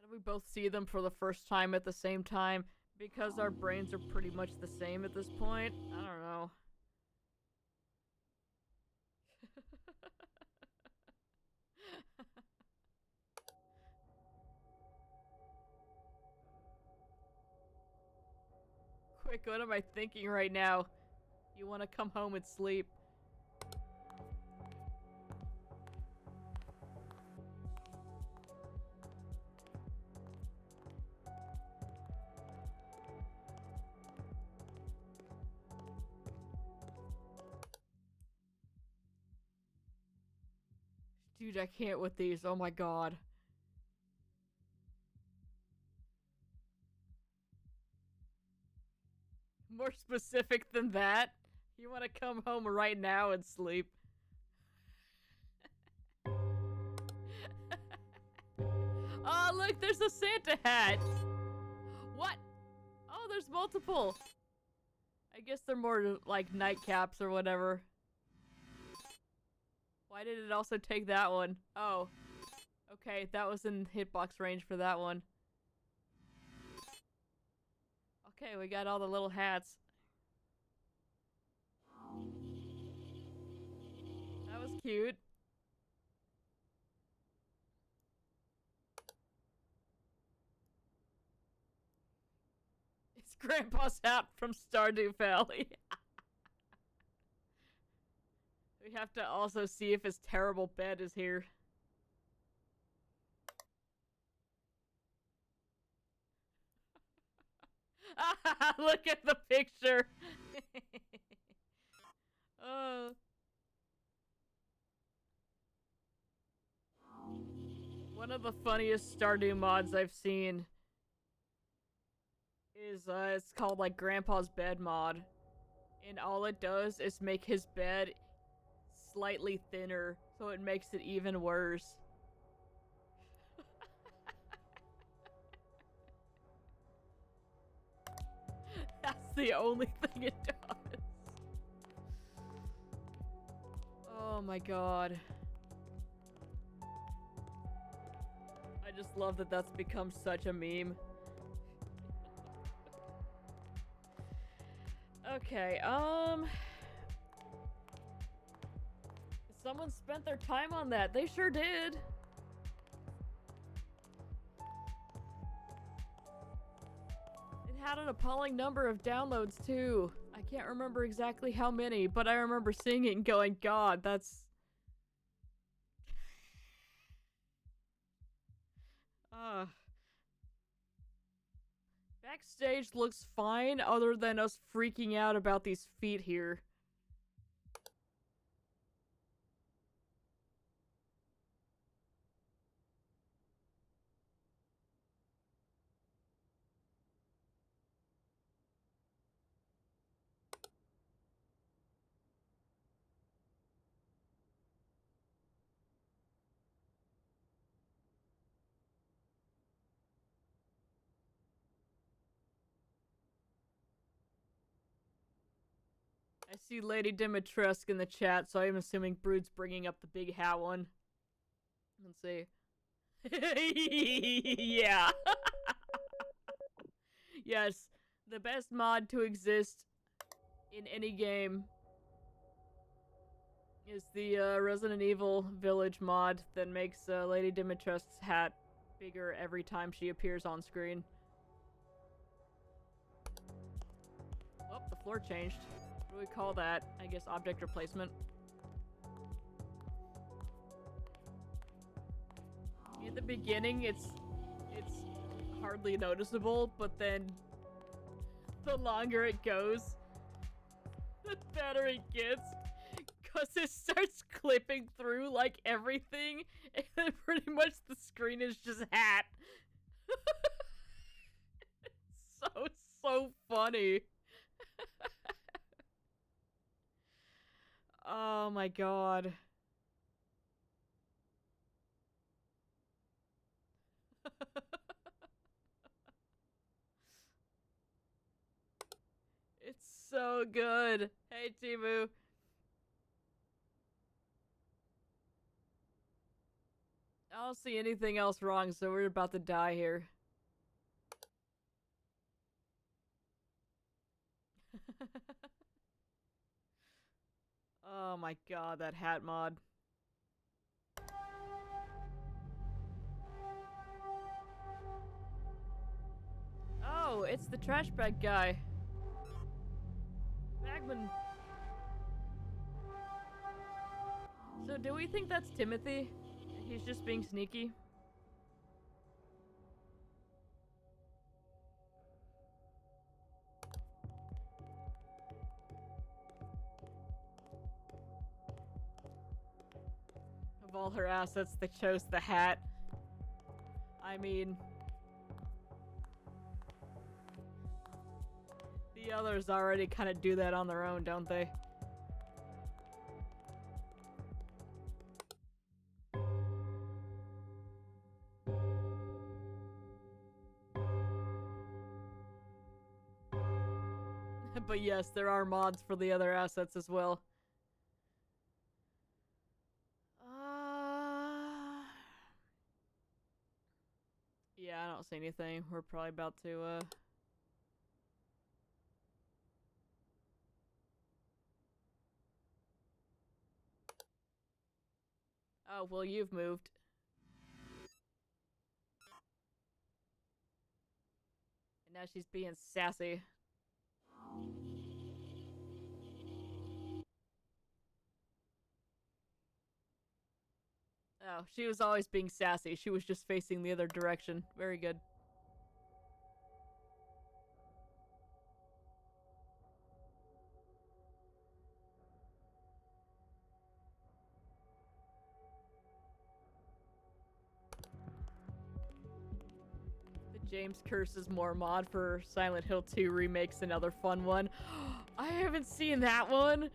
do we both see them for the first time at the same time? Because our brains are pretty much the same at this point? I don't know. Quick, what am I thinking right now? You want to come home and sleep. Dude, I can't with these. Oh my god. More specific than that? You want to come home right now and sleep? Oh, look, there's a Santa hat. What? Oh, there's multiple. I guess they're more like nightcaps or whatever. Why did it also take that one? Oh. Okay, that was in hitbox range for that one. Okay, we got all the little hats. That was cute. It's Grandpa's hat from Stardew Valley. We have to also see if his terrible bed is here. Look at the picture. Oh. One of the funniest Stardew mods I've seen is it's called like Grandpa's Bed mod. And all it does is make his bed slightly thinner, so it makes it even worse. That's the only thing it does. Oh my god. I just love that that's become such a meme. Okay, someone spent their time on that. They sure did. It had an appalling number of downloads, too. I can't remember exactly how many, but I remember seeing it and going, God, that's... Backstage looks fine, other than us freaking out about these feet here. I see Lady Dimitrescu in the chat, so I'm assuming Brood's bringing up the big hat one. Let's see. Yeah. Yes, the best mod to exist in any game is the Resident Evil Village mod that makes Lady Dimitrescu's hat bigger every time she appears on screen. Oh, the floor changed. What do we call that? I guess object replacement. In the beginning, it's hardly noticeable, but then the longer it goes, the better it gets. Because it starts clipping through, like, everything, and then pretty much the screen is just hat. It's so funny. Oh my god. It's so good. Hey, Timu. I don't see anything else wrong, so we're about to die here. Oh my god, that hat mod. Oh, it's the trash bag guy. Bagman. So do we think that's Timothy? He's just being sneaky? Of all her assets, they chose the hat. I mean... the others already kind of do that on their own, don't they? But yes, there are mods for the other assets as well. Yeah, I don't see anything. We're probably about to, Oh, well, you've moved. And now she's being sassy. Oh, she was always being sassy. She was just facing the other direction. Very good. The James Curses More mod for Silent Hill 2 remakes, another fun one. I haven't seen that one.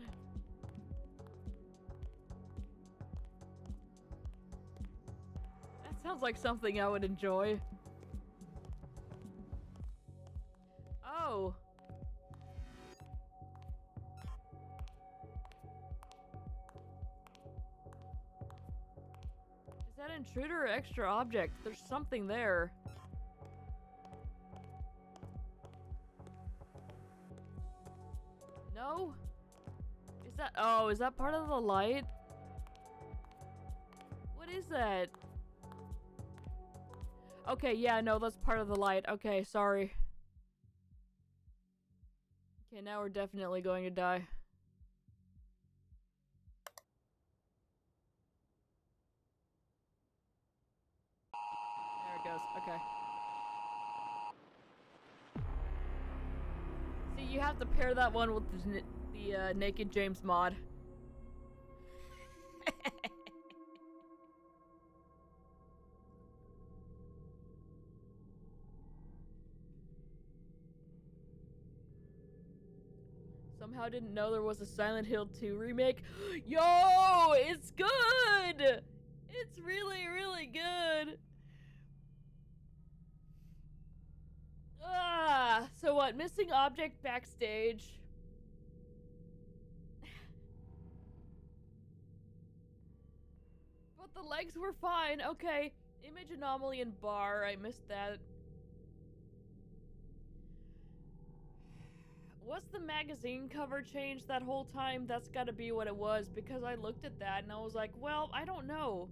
That sounds like something I would enjoy. Oh. Is that intruder or extra object? There's something there. No? Is that- oh, is that part of the light? What is that? Okay, yeah, no, that's part of the light. Okay, sorry. Okay, now we're definitely going to die. There it goes. Okay. See, you have to pair that one with the Naked James mod. Somehow didn't know there was a Silent Hill 2 remake. Yo, it's good! It's really, really good! Ah, so what? Missing object backstage. But the legs were fine. Okay. Image anomaly and bar. I missed that. Was the magazine cover changed that whole time? That's gotta be what it was, because I looked at that and I was like, well, I don't know.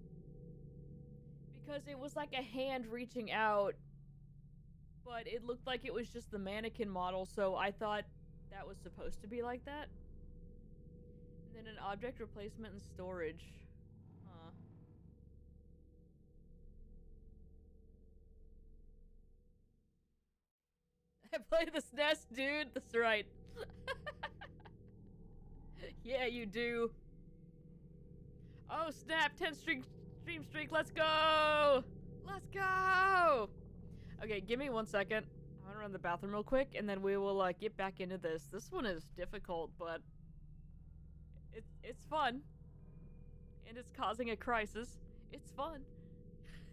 Because it was like a hand reaching out, but it looked like it was just the mannequin model, so I thought that was supposed to be like that. And then an object replacement and storage. Huh. I play the SNES, dude. That's right. Yeah, you do. Oh, snap. 10 stream streak. Let's go. Let's go. Okay, give me 1 second. I'm gonna run to the bathroom real quick, and then we will get back into this. This one is difficult, but it's fun. And it's causing a crisis. It's fun.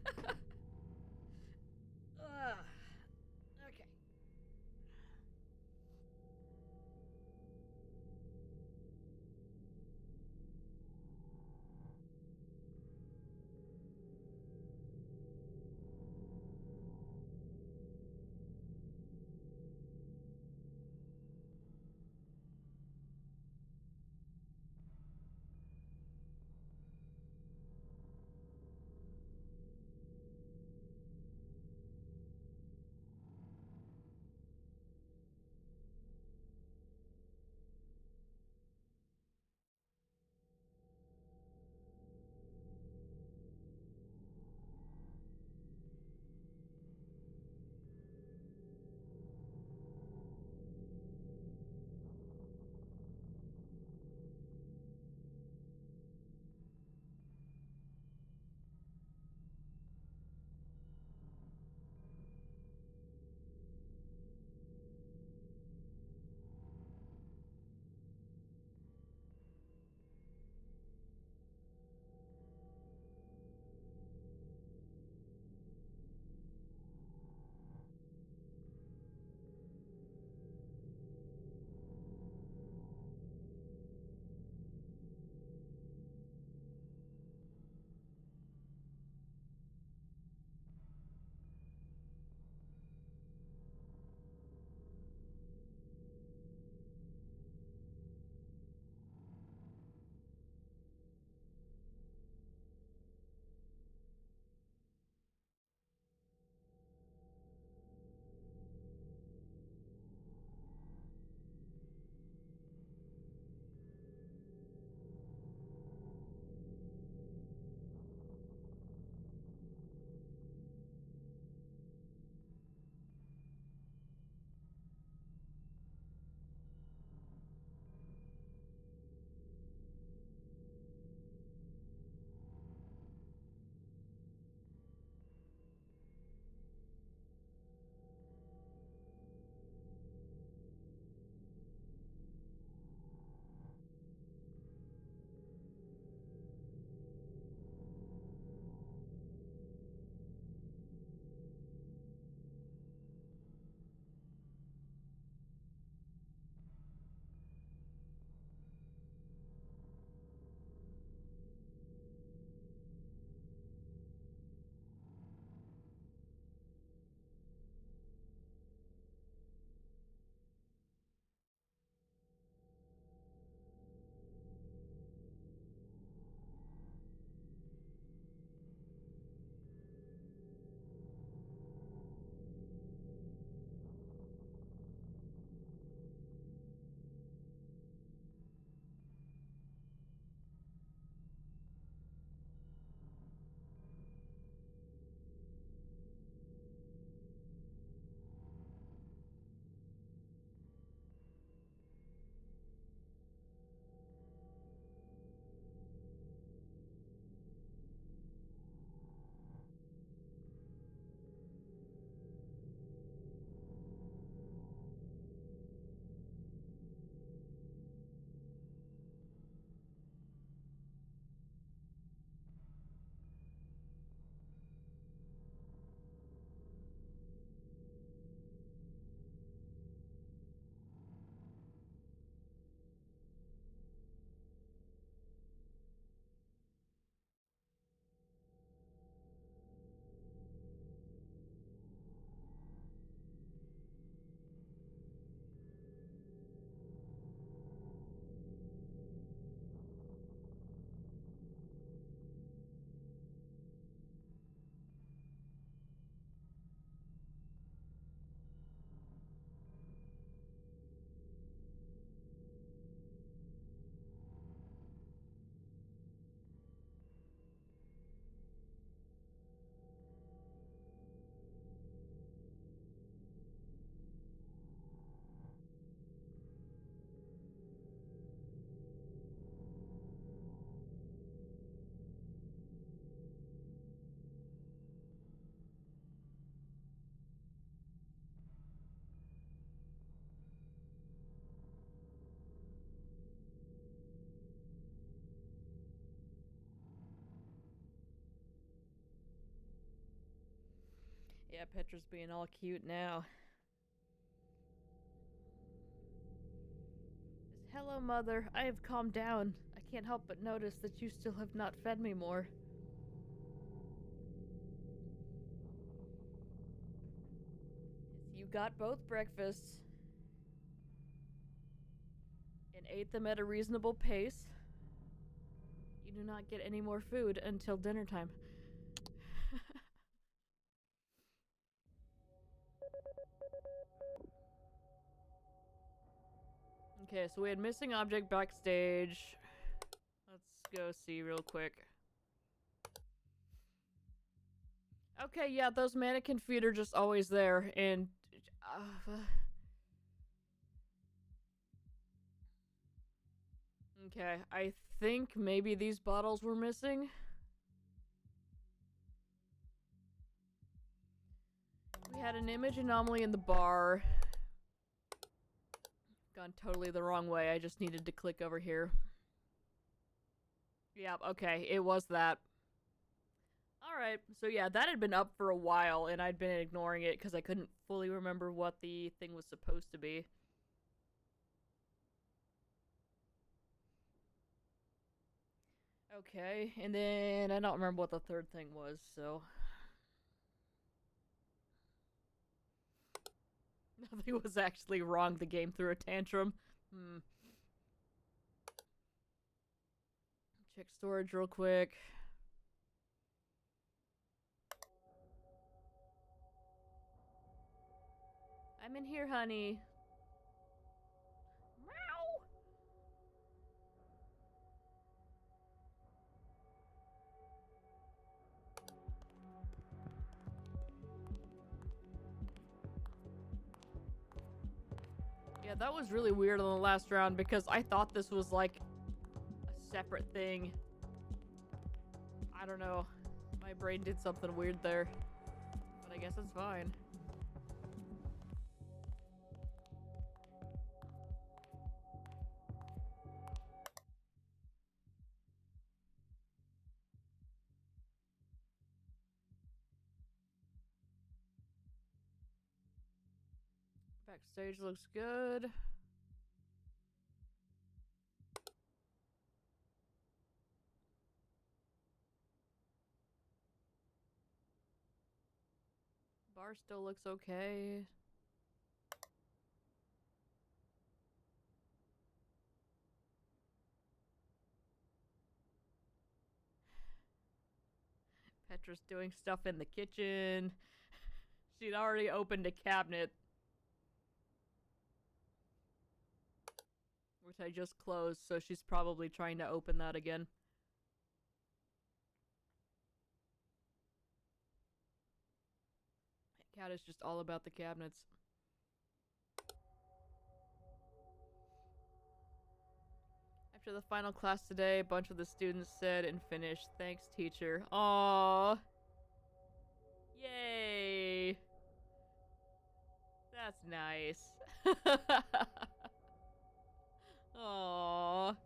Ugh. Okay. Yeah, Petra's being all cute now. Hello, Mother. I have calmed down. I can't help but notice that you still have not fed me more. You got both breakfasts and ate them at a reasonable pace. You do not get any more food until dinner time. Okay, so we had missing object backstage. Let's go see real quick. Okay, yeah, those mannequin feet are just always there, and okay, I think maybe these bottles were missing. We had an image anomaly in the bar. Gone totally the wrong way. I just needed to click over here. Yep, okay, it was that. Alright, so yeah, that had been up for a while, and I'd been ignoring it because I couldn't fully remember what the thing was supposed to be. Okay, and then I don't remember what the third thing was, so... Nothing was actually wrong. The game threw a tantrum. Check storage real quick. I'm in here, honey. Meow. Yeah, that was really weird on the last round because I thought this was like a separate thing. I don't know. My brain did something weird there. But I guess it's fine. Backstage looks good. Bar still looks okay. Petra's doing stuff in the kitchen. She'd already opened a cabinet, which I just closed, so she's probably trying to open that again. Cat is just all about the cabinets. After the final class today, a bunch of the students said and finished, "Thanks, teacher." Aww. Yay. That's nice. Aww.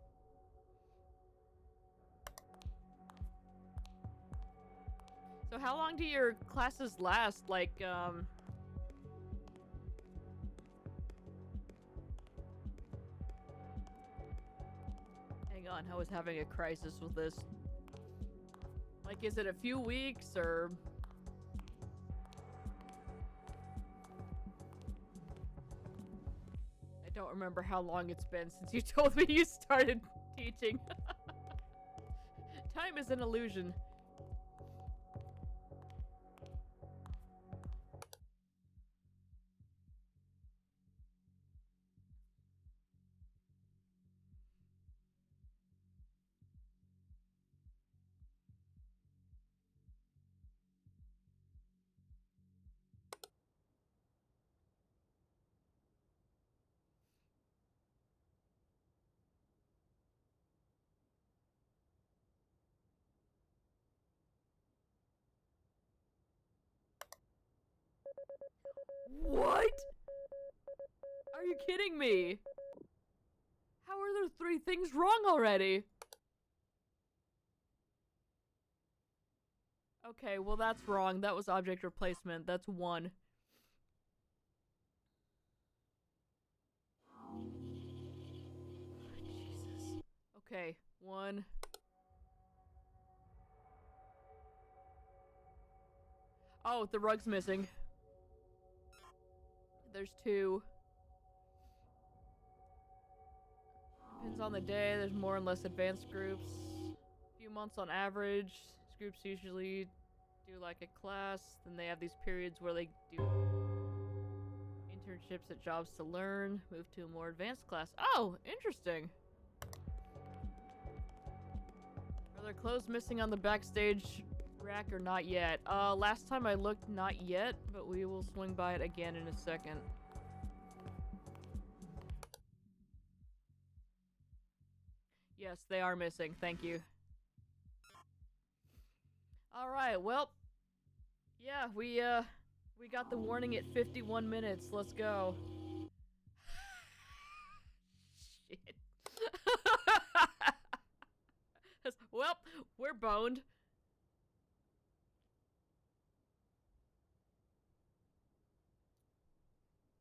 So how long do your classes last? Like, Hang on, I was having a crisis with this. Like, is it a few weeks, or... I don't remember how long it's been since you told me you started teaching. Time is an illusion. What? Are you kidding me? How are there 3 things wrong already? Okay, well that's wrong. That was object replacement. That's 1. Jesus. Okay, 1. Oh, the rug's missing. There's 2. Depends on the day. There's more and less advanced groups. A few months on average. These groups usually do like a class. Then they have these periods where they do internships at jobs to learn. Move to a more advanced class. Oh, interesting. Are there clothes missing on the backstage rack or not yet? Last time I looked, not yet, but we will swing by it again in a second. Yes, they are missing. Thank you. Alright, well. Yeah, we got the warning at 51 minutes. Let's go. Shit. Well, we're boned.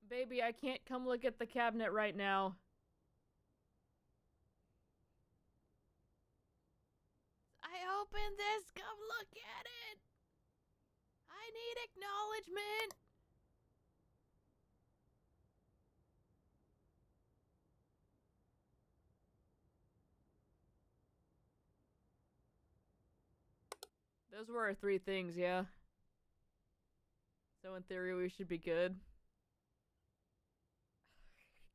Baby, I can't come look at the cabinet right now. I opened this. Come look at it. I need acknowledgement. Those were our 3 things, yeah. So in theory, we should be good.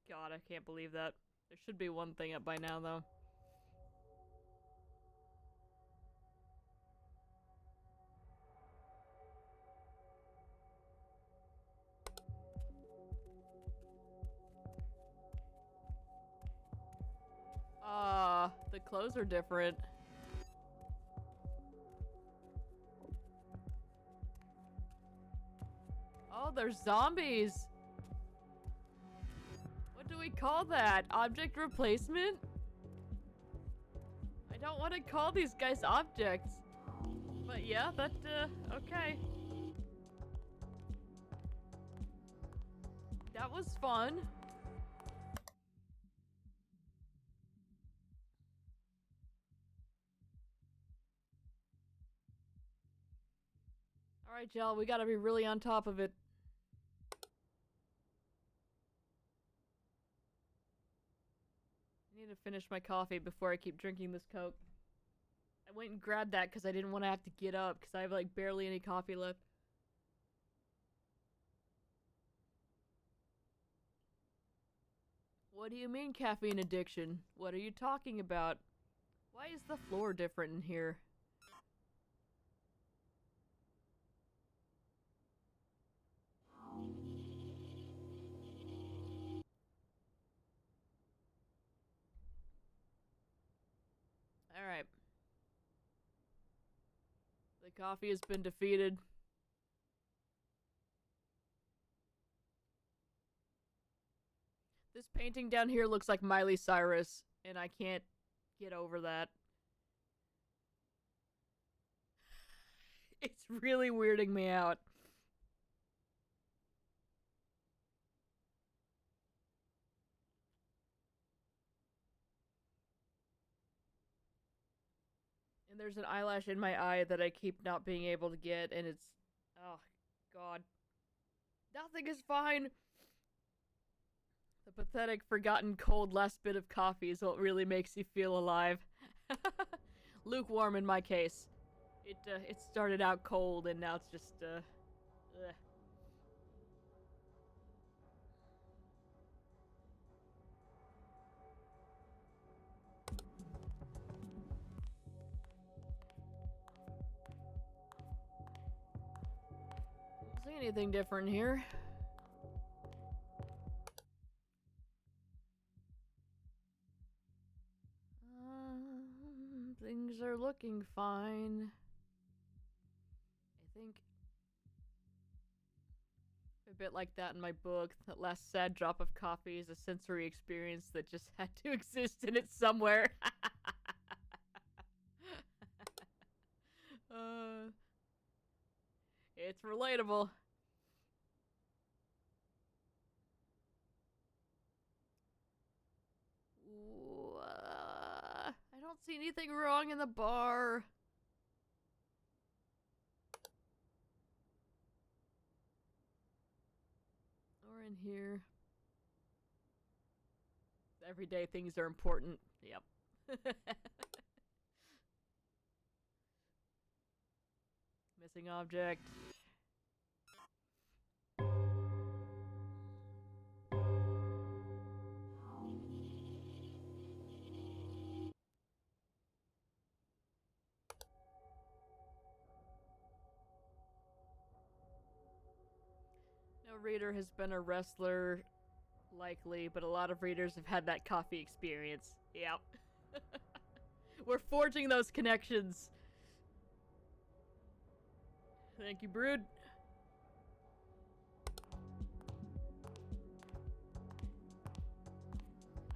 God, I can't believe that. There should be 1 thing up by now, though. The clothes are different. Oh, they're zombies! What do we call that? Object replacement? I don't want to call these guys objects. But yeah, that, okay. That was fun. Alright, y'all, we gotta be really on top of it. I need to finish my coffee before I keep drinking this Coke. I went and grabbed that because I didn't want to have to get up because I have, like, barely any coffee left. What do you mean, caffeine addiction? What are you talking about? Why is the floor different in here? Alright. The coffee has been defeated. This painting down here looks like Miley Cyrus, and I can't get over that. It's really weirding me out. And there's an eyelash in my eye that I keep not being able to get, and it's... Oh, God. Nothing is fine! The pathetic, forgotten, cold last bit of coffee is what really makes you feel alive. Lukewarm in my case. It started out cold, and now it's just, ugh. See anything different here? Things are looking fine. I think a bit like that in my book. That last sad drop of coffee is a sensory experience that just had to exist in it somewhere. It's relatable. I don't see anything wrong in the bar. Or in here. Everyday things are important. Yep. Missing object. No reader has been a wrestler, likely, but a lot of readers have had that coffee experience. Yep. We're forging those connections. Thank you, Brood.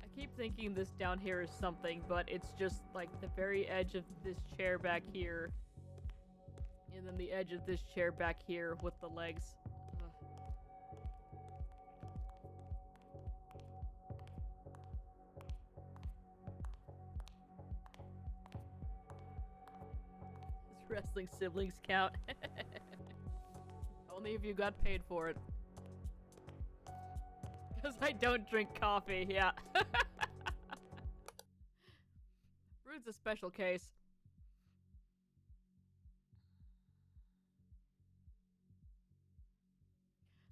I keep thinking this down here is something, but it's just like the very edge of this chair back here. And then the edge of this chair back here with the legs. Does wrestling siblings count? Only if you got paid for it. Because I don't drink coffee, yeah. Brood's a special case.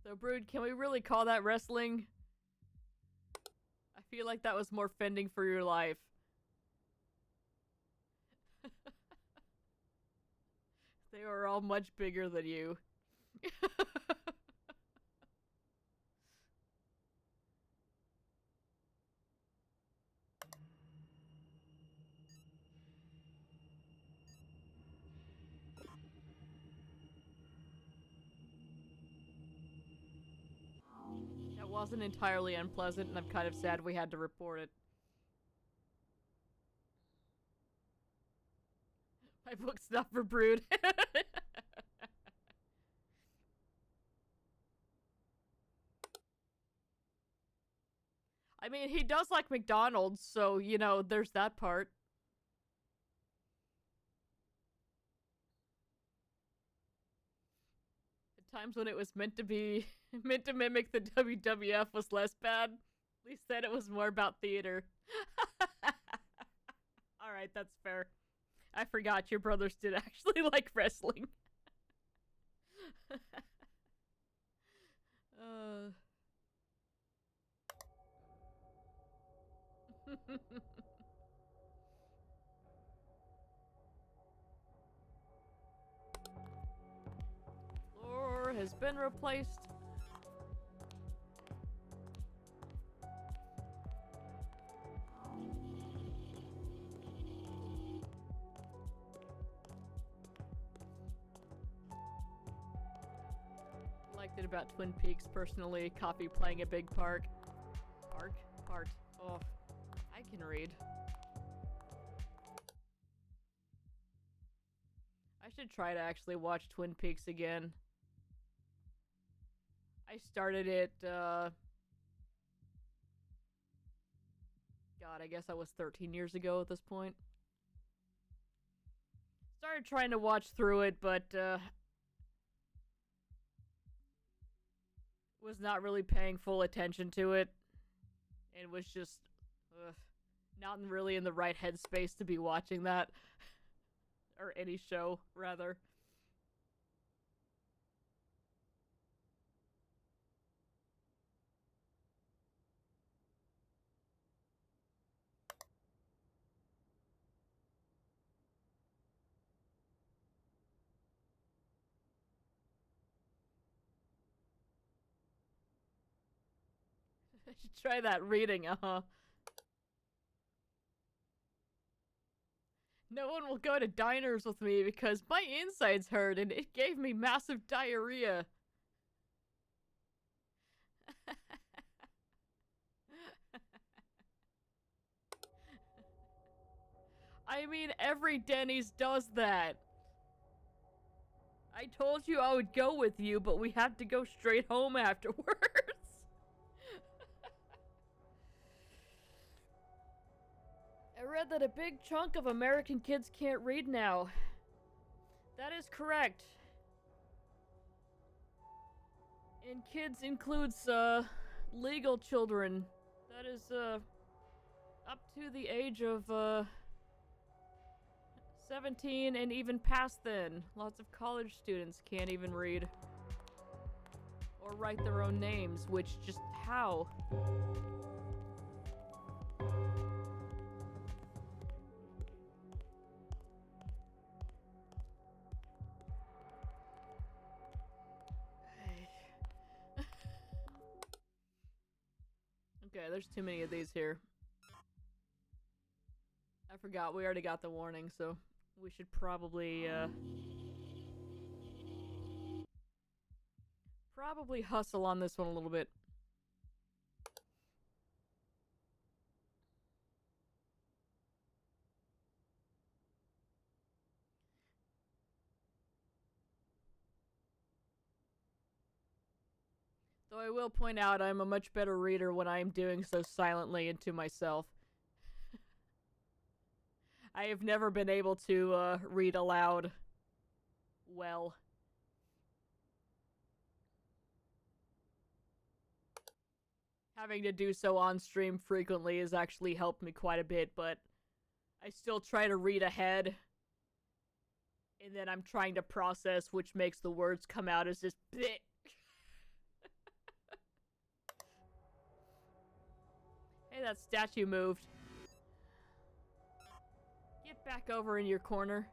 So, Brood, can we really call that wrestling? I feel like that was more fending for your life. They were all much bigger than you. That wasn't entirely unpleasant, and I'm kind of sad we had to report it. My book's not for Brood. I mean, he does like McDonald's, so, you know, there's that part. At times when it was meant to be, meant to mimic the WWF was less bad. At least then it was more about theater. Alright, that's fair. I forgot your brothers did actually like wrestling. Floor has been replaced. Liked it about Twin Peaks personally. Coffee playing a big part. Part. Oh, I can read. I should try to actually watch Twin Peaks again. I started it, God, I guess I was 13 years ago at this point. Started trying to watch through it, but, was not really paying full attention to it. And was just, not really in the right headspace to be watching that. Or any show, rather. I should try that reading, No one will go to diners with me because my insides hurt and it gave me massive diarrhea. I mean, every Denny's does that. I told you I would go with you, but we had to go straight home afterwards. I read that a big chunk of American kids can't read now. That is correct. And kids includes, legal children. That is, up to the age of, 17 and even past then. Lots of college students can't even read. Or write their own names, which just how? Okay, there's too many of these here. I forgot, we already got the warning, so we should probably hustle on this one a little bit. Though I will point out I'm a much better reader when I am doing so silently and to myself. I have never been able to read aloud well. Having to do so on stream frequently has actually helped me quite a bit, but I still try to read ahead. And then I'm trying to process, which makes the words come out as just bleh. Hey, that statue moved. Get back over in your corner.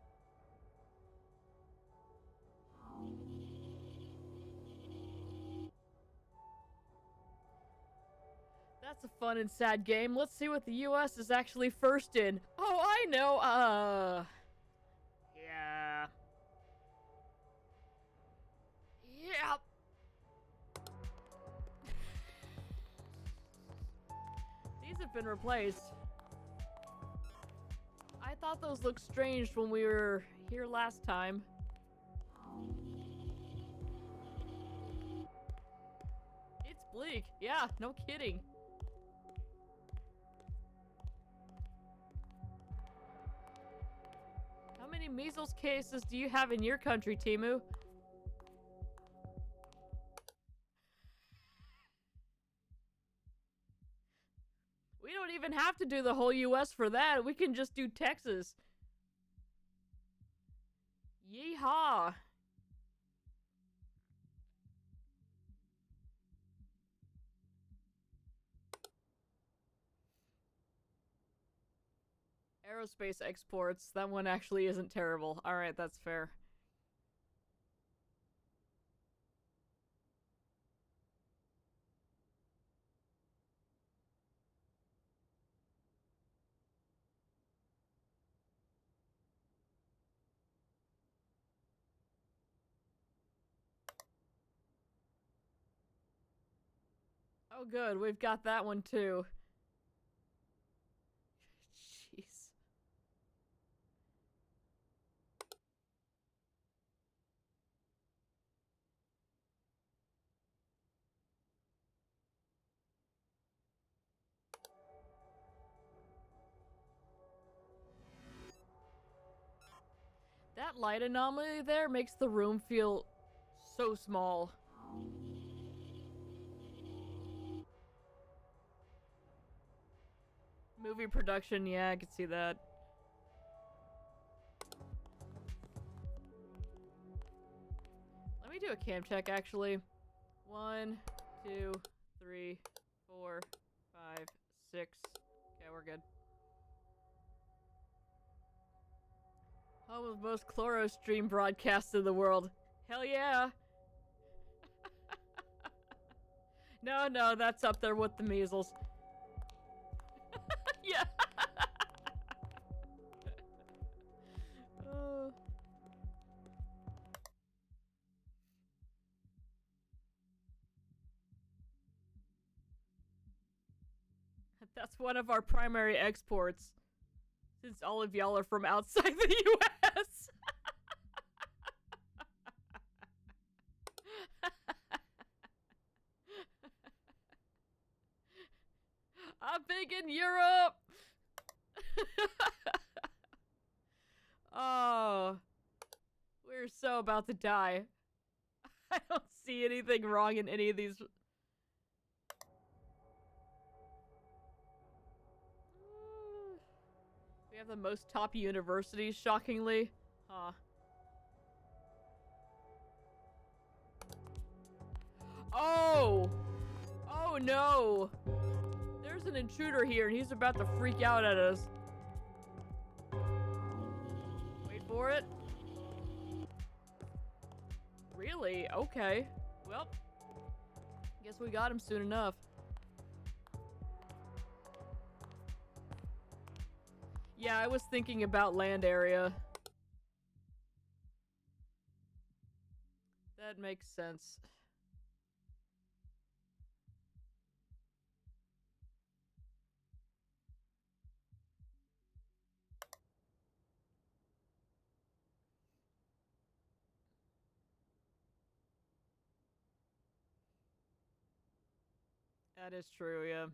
That's a fun and sad game. Let's see what the US is actually first in. Oh, I know, yeah. Yep. These have been replaced. I thought those looked strange when we were here last time. It's bleak. Yeah, no kidding. How many measles cases do you have in your country, Timu? We don't even have to do the whole US for that. We can just do Texas. Yeehaw. Aerospace exports. That one actually isn't terrible. Alright, that's fair. Oh good, we've got that one too. Jeez. That light anomaly there makes the room feel so small. Movie production, yeah, I could see that. Let me do a cam check, actually. 1, 2, 3, 4, 5, 6. Okay, we're good. Home of most Chloro stream broadcasts in the world. Hell yeah! No, that's up there with the measles. Yeah. That's one of our primary exports. Since all of y'all are from outside the US. so about to die. I don't see anything wrong in any of these. We have the most top universities, shockingly. Huh. Oh! Oh no! There's an intruder here and he's about to freak out at us. Wait for it. Really? Okay. Well, guess we got him soon enough. Yeah, I was thinking about land area. That makes sense. That is true, yeah.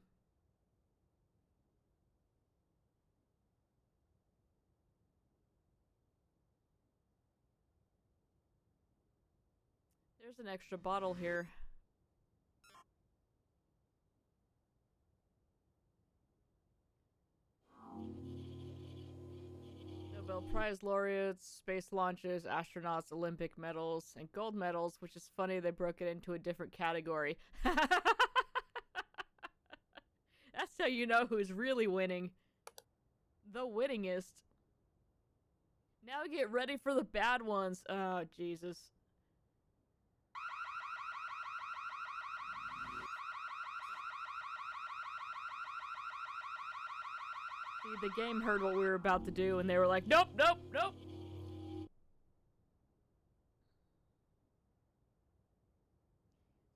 There's an extra bottle here. Nobel Prize laureates, space launches, astronauts, Olympic medals, and gold medals, which is funny they broke it into a different category. That's how you know who's really winning. The winningest. Now get ready for the bad ones. Oh, Jesus. See, the game heard what we were about to do, and they were like, nope, nope, nope.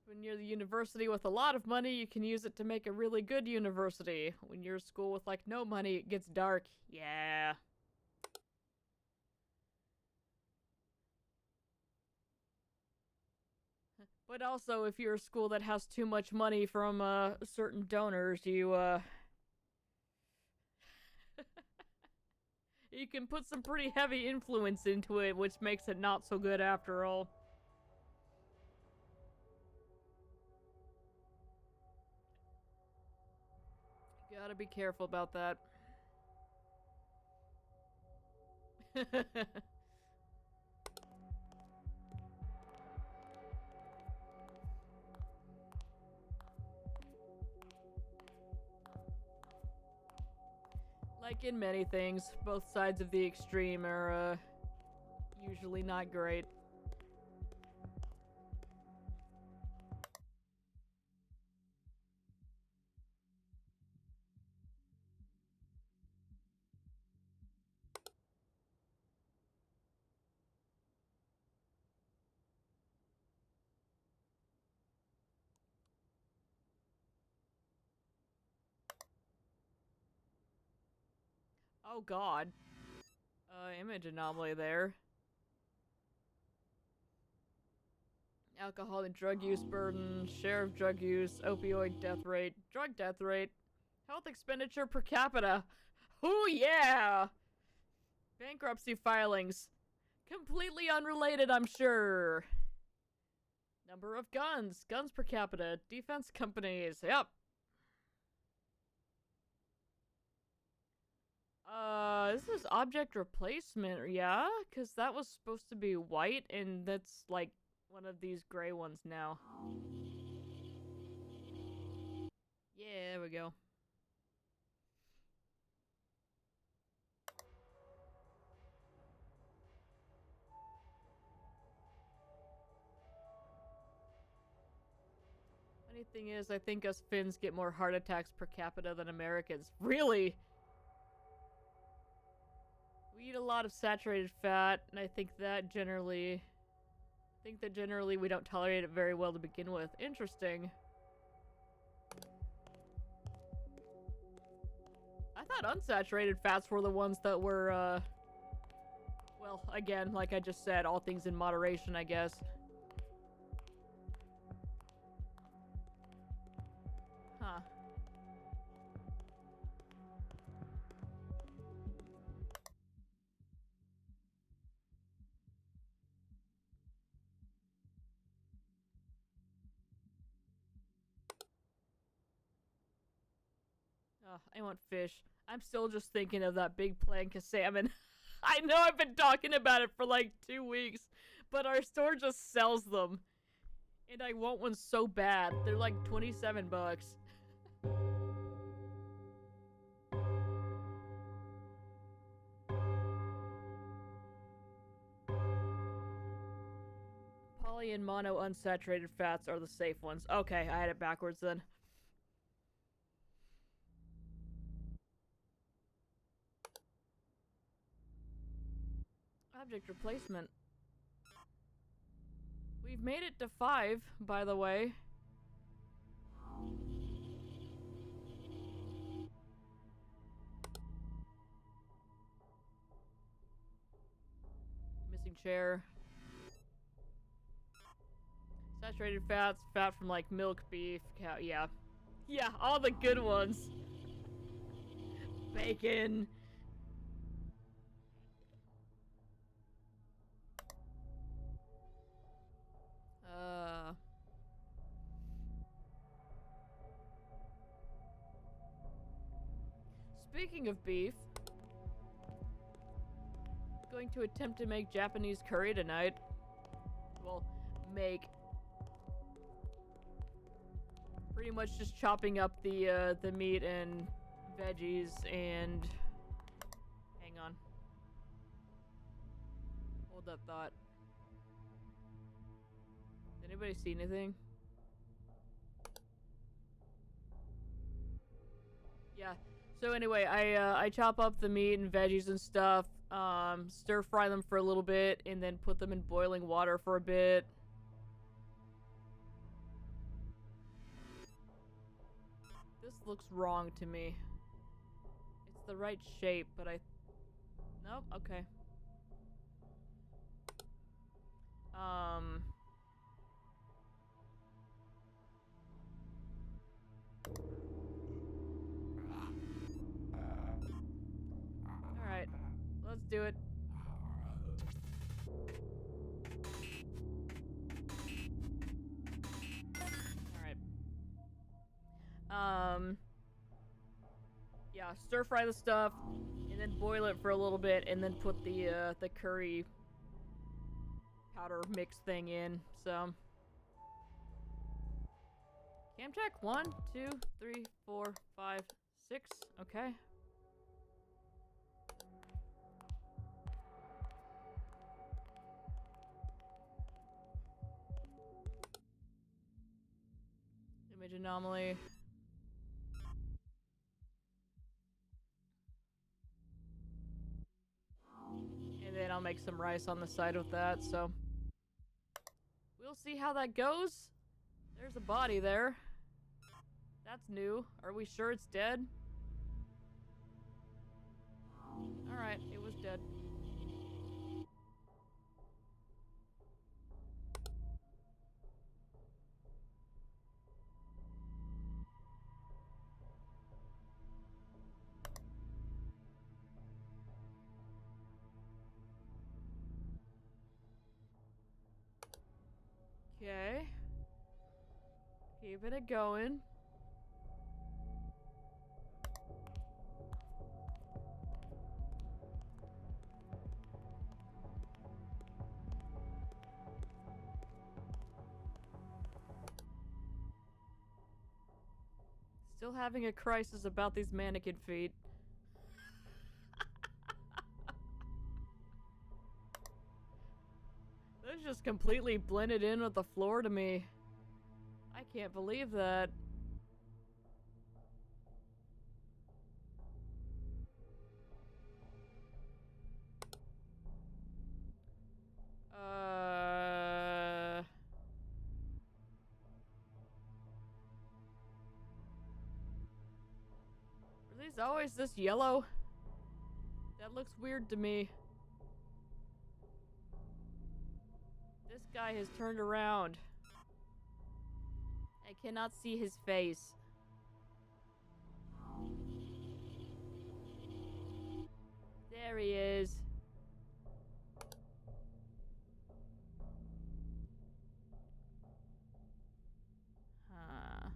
When you're the university with a lot of money, you can use it to make a really good university. When you're a school with, like, no money, it gets dark. Yeah. But also, if you're a school that has too much money from, certain donors, you, you can put some pretty heavy influence into it, which makes it not so good after all. Gotta be careful about that. Like in many things, both sides of the extreme are, usually not great. Oh god. Image anomaly there. Alcohol and drug use burden, share of drug use, opioid death rate, drug death rate, health expenditure per capita. Oh yeah! Bankruptcy filings. Completely unrelated, I'm sure. Number of guns, guns per capita, defense companies, yep. This is object replacement, yeah? Because that was supposed to be white, and that's, like, one of these gray ones now. Yeah, there we go. Funny thing is, I think us Finns get more heart attacks per capita than Americans. Really? We eat a lot of saturated fat, and I think that generally we don't tolerate it very well to begin with. Interesting. I thought unsaturated fats were the ones that were, well, again, like I just said, all things in moderation, I guess. Huh. I want fish. I'm still just thinking of that big plank of salmon. I know I've been talking about it for like 2 weeks, but our store just sells them. And I want one so bad. They're like 27 bucks. Poly and mono unsaturated fats are the safe ones. Okay, I had it backwards then. Object replacement. We've made it to 5, by the way. Missing chair. Saturated fats, fat from like milk, beef, cow, yeah. Yeah, all the good ones. Bacon. Speaking of beef, going to attempt to make Japanese curry tonight. Well, make. Pretty much just chopping up the meat and veggies and... Hang on. Hold that thought. Did anybody see anything? Yeah. So anyway, I chop up the meat and veggies and stuff, stir fry them for a little bit, and then put them in boiling water for a bit. This looks wrong to me. It's the right shape, but nope, okay. Alright, let's do it. Alright. Yeah, stir fry the stuff, and then boil it for a little bit, and then put the curry powder mix thing in, so. Cam check, 1, 2, 3, 4, 5, 6, okay. Image anomaly. And then I'll make some rice on the side with that, so. We'll see how that goes. There's a body there. That's new. Are we sure it's dead? Alright, it was dead. Okay. Keeping it going. Still having a crisis about these mannequin feet. Those just completely blended in with the floor to me. I can't believe that. Are these always this yellow? That looks weird to me. This guy has turned around. I cannot see his face. There he is. Huh.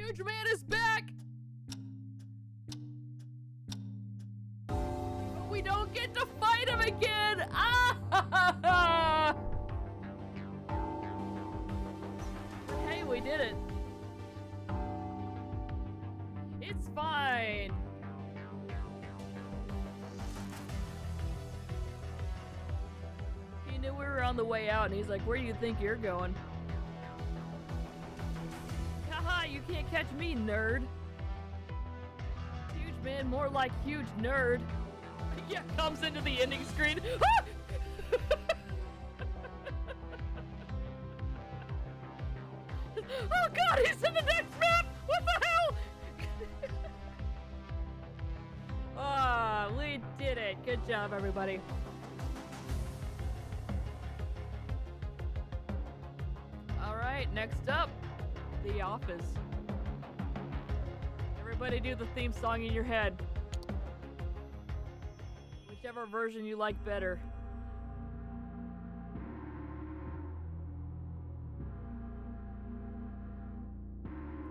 Huge Man is back! But we don't get to fight him again! Ah! Hey, we did it. It's fine. He knew we were on the way out, and he's like, where do you think you're going? Haha, you can't catch me, nerd. Huge Man, more like huge nerd. Yeah, comes into the ending screen. Ah! Oh god, he's in the next map! What the hell? Ah, we did it. Good job, everybody. Alright, next up, The Office. Everybody do the theme song in your head. Whichever version you like better.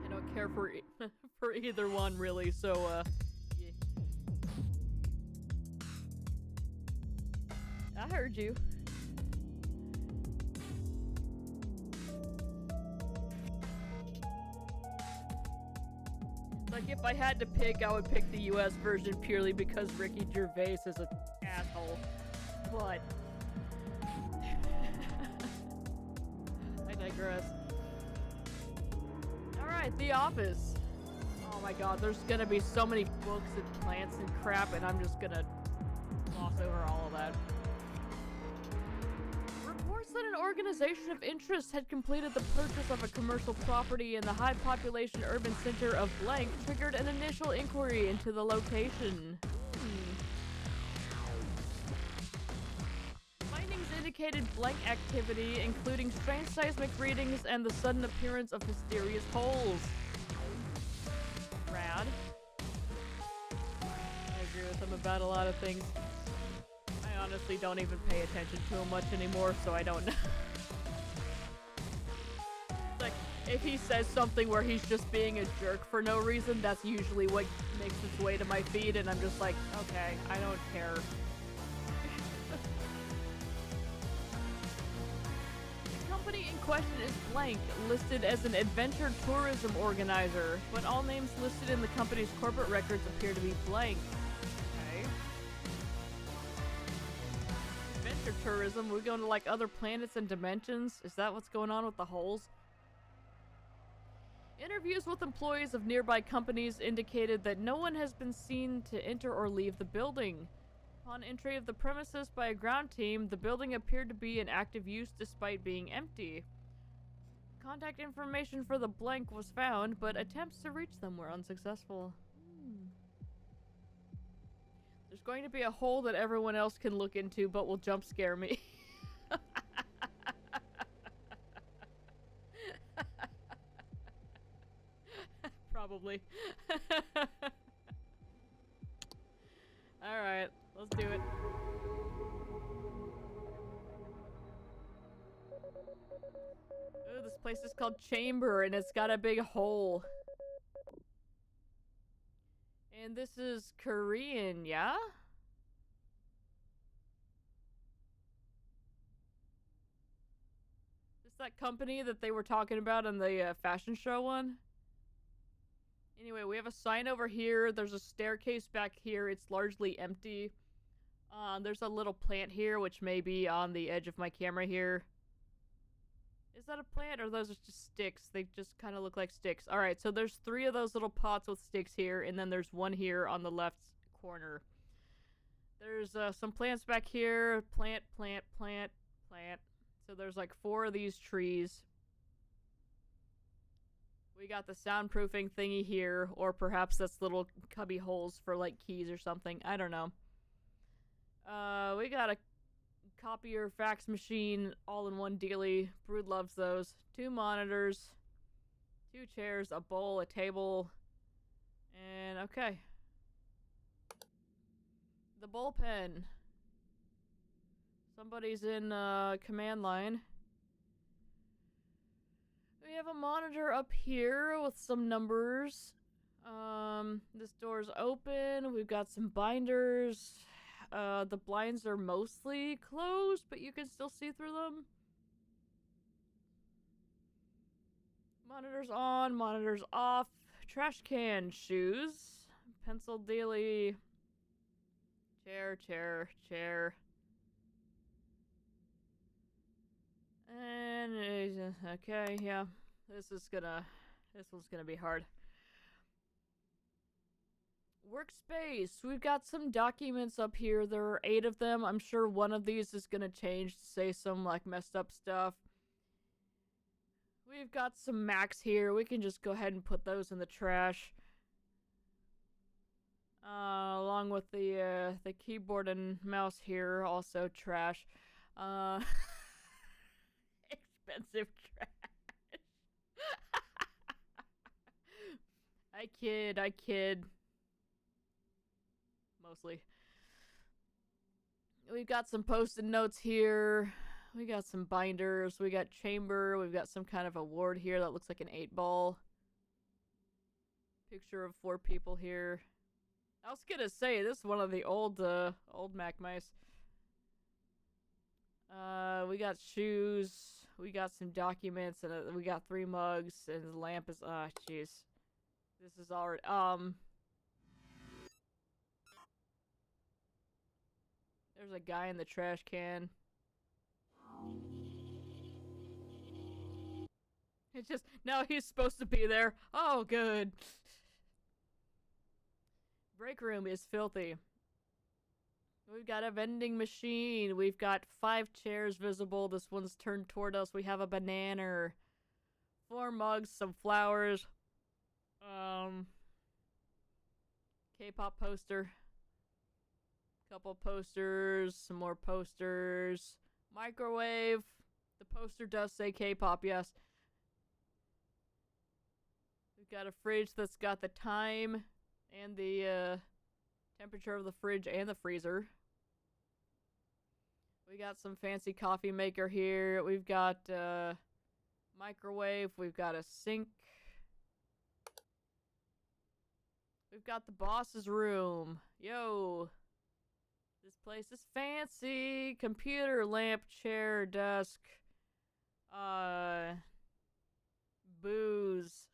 I don't care for for either one, really, so, yeah. I heard you. Like, if I had to pick, I would pick the US version purely because Ricky Gervais is an asshole. But... I digress. Alright, The Office. Oh my god, there's gonna be so many books and plants and crap, and I'm just gonna gloss over all of that. Reports that an organization of interest had completed the purchase of a commercial property in the high-population urban center of blank triggered an initial inquiry into the location. Findings indicated blank activity, including strange seismic readings and the sudden appearance of mysterious holes. Rad. I agree with them about a lot of things. I honestly don't even pay attention to him much anymore, so I don't know. Like, if he says something where he's just being a jerk for no reason, that's usually what makes its way to my feed, and I'm just like, okay, I don't care. The company in question is blank, listed as an adventure tourism organizer, but all names listed in the company's corporate records appear to be blank. Adventure tourism? We're going to like other planets and dimensions? Is that what's going on with the holes? Interviews with employees of nearby companies indicated that no one has been seen to enter or leave the building. Upon entry of the premises by a ground team, the building appeared to be in active use despite being empty. Contact information for the blank was found, but attempts to reach them were unsuccessful. There's going to be a hole that everyone else can look into, but will jump scare me. Probably. Alright, let's do it. Ooh, this place is called Chamber, and it's got a big hole. And this is Korean, yeah? Is this that company that they were talking about on the fashion show one? Anyway, we have a sign over here. There's a staircase back here. It's largely empty. There's a little plant here, which may be on the edge of my camera here. Is that a plant, or those are just sticks? They just kind of look like sticks. Alright, so there's 3 of those little pots with sticks here, and then there's one here on the left corner. There's some plants back here. Plant, plant, plant, plant. So there's like 4 of these trees. We got the soundproofing thingy here, or perhaps that's little cubby holes for like keys or something. I don't know. We got a copier, fax machine, all-in-one dealie. Brood loves those. 2 monitors, 2 chairs, a bowl, a table, and okay. The bullpen. Somebody's in command line. We have a monitor up here with some numbers. This door's open. We've got some binders. The blinds are mostly closed, but you can still see through them. Monitors on, monitors off. Trash can, shoes. Pencil daily. Chair. And, okay, yeah. This one's gonna be hard. Workspace. We've got some documents up here. There are 8 of them. I'm sure one of these is gonna change to say some, like, messed up stuff. We've got some Macs here. We can just go ahead and put those in the trash. Along with the keyboard and mouse here, also trash. Expensive trash. I kid. Mostly. We've got some post-it notes here. We got some binders. We got chamber. We've got some kind of award here that looks like an 8-ball. Picture of 4 people here. I was gonna say, this is one of the old Mac mice. We got shoes. We got some documents, and we got 3 mugs, and the lamp is, jeez. This is already, there's a guy in the trash can. It's just, no, he's supposed to be there. Oh, good. Break room is filthy. We've got a vending machine. We've got 5 chairs visible. This one's turned toward us. We have a banana. 4 mugs, some flowers. K-pop poster. Couple posters, some more posters. Microwave. The poster does say K-pop, yes. We've got a fridge that's got the time and the temperature of the fridge and the freezer. We got some fancy coffee maker here. We've got microwave. We've got a sink. We've got the boss's room. Yo. This place is fancy. Computer, lamp, chair, desk. Booze.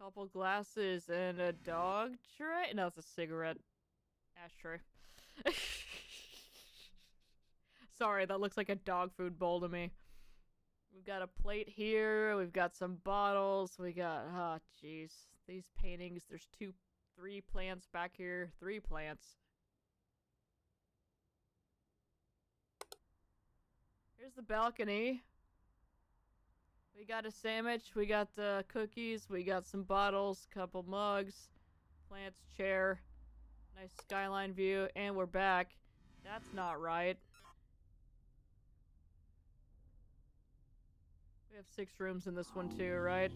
Couple glasses and a dog tray? No, it's a cigarette ashtray. Sorry, that looks like a dog food bowl to me. We've got a plate here. We've got some bottles. We got, oh, jeez. These paintings. There's 3 plants back here. 3 plants. Here's the balcony. We got a sandwich. We got cookies. We got some bottles. Couple mugs. Plants, chair. Nice skyline view. And we're back. That's not right. We have 6 rooms in this one too, right?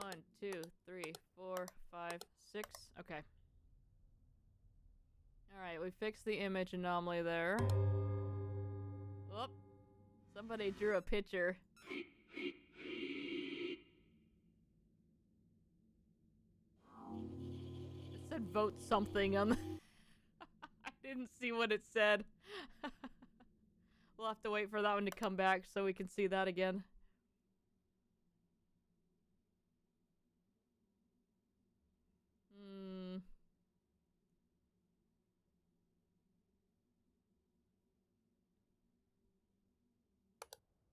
1, 2, 3, 4, 5, 6. Okay. Alright, we fixed the image anomaly there. Oop. Somebody drew a picture. It said vote something on the... I didn't see what it said. We'll have to wait for that one to come back so we can see that again.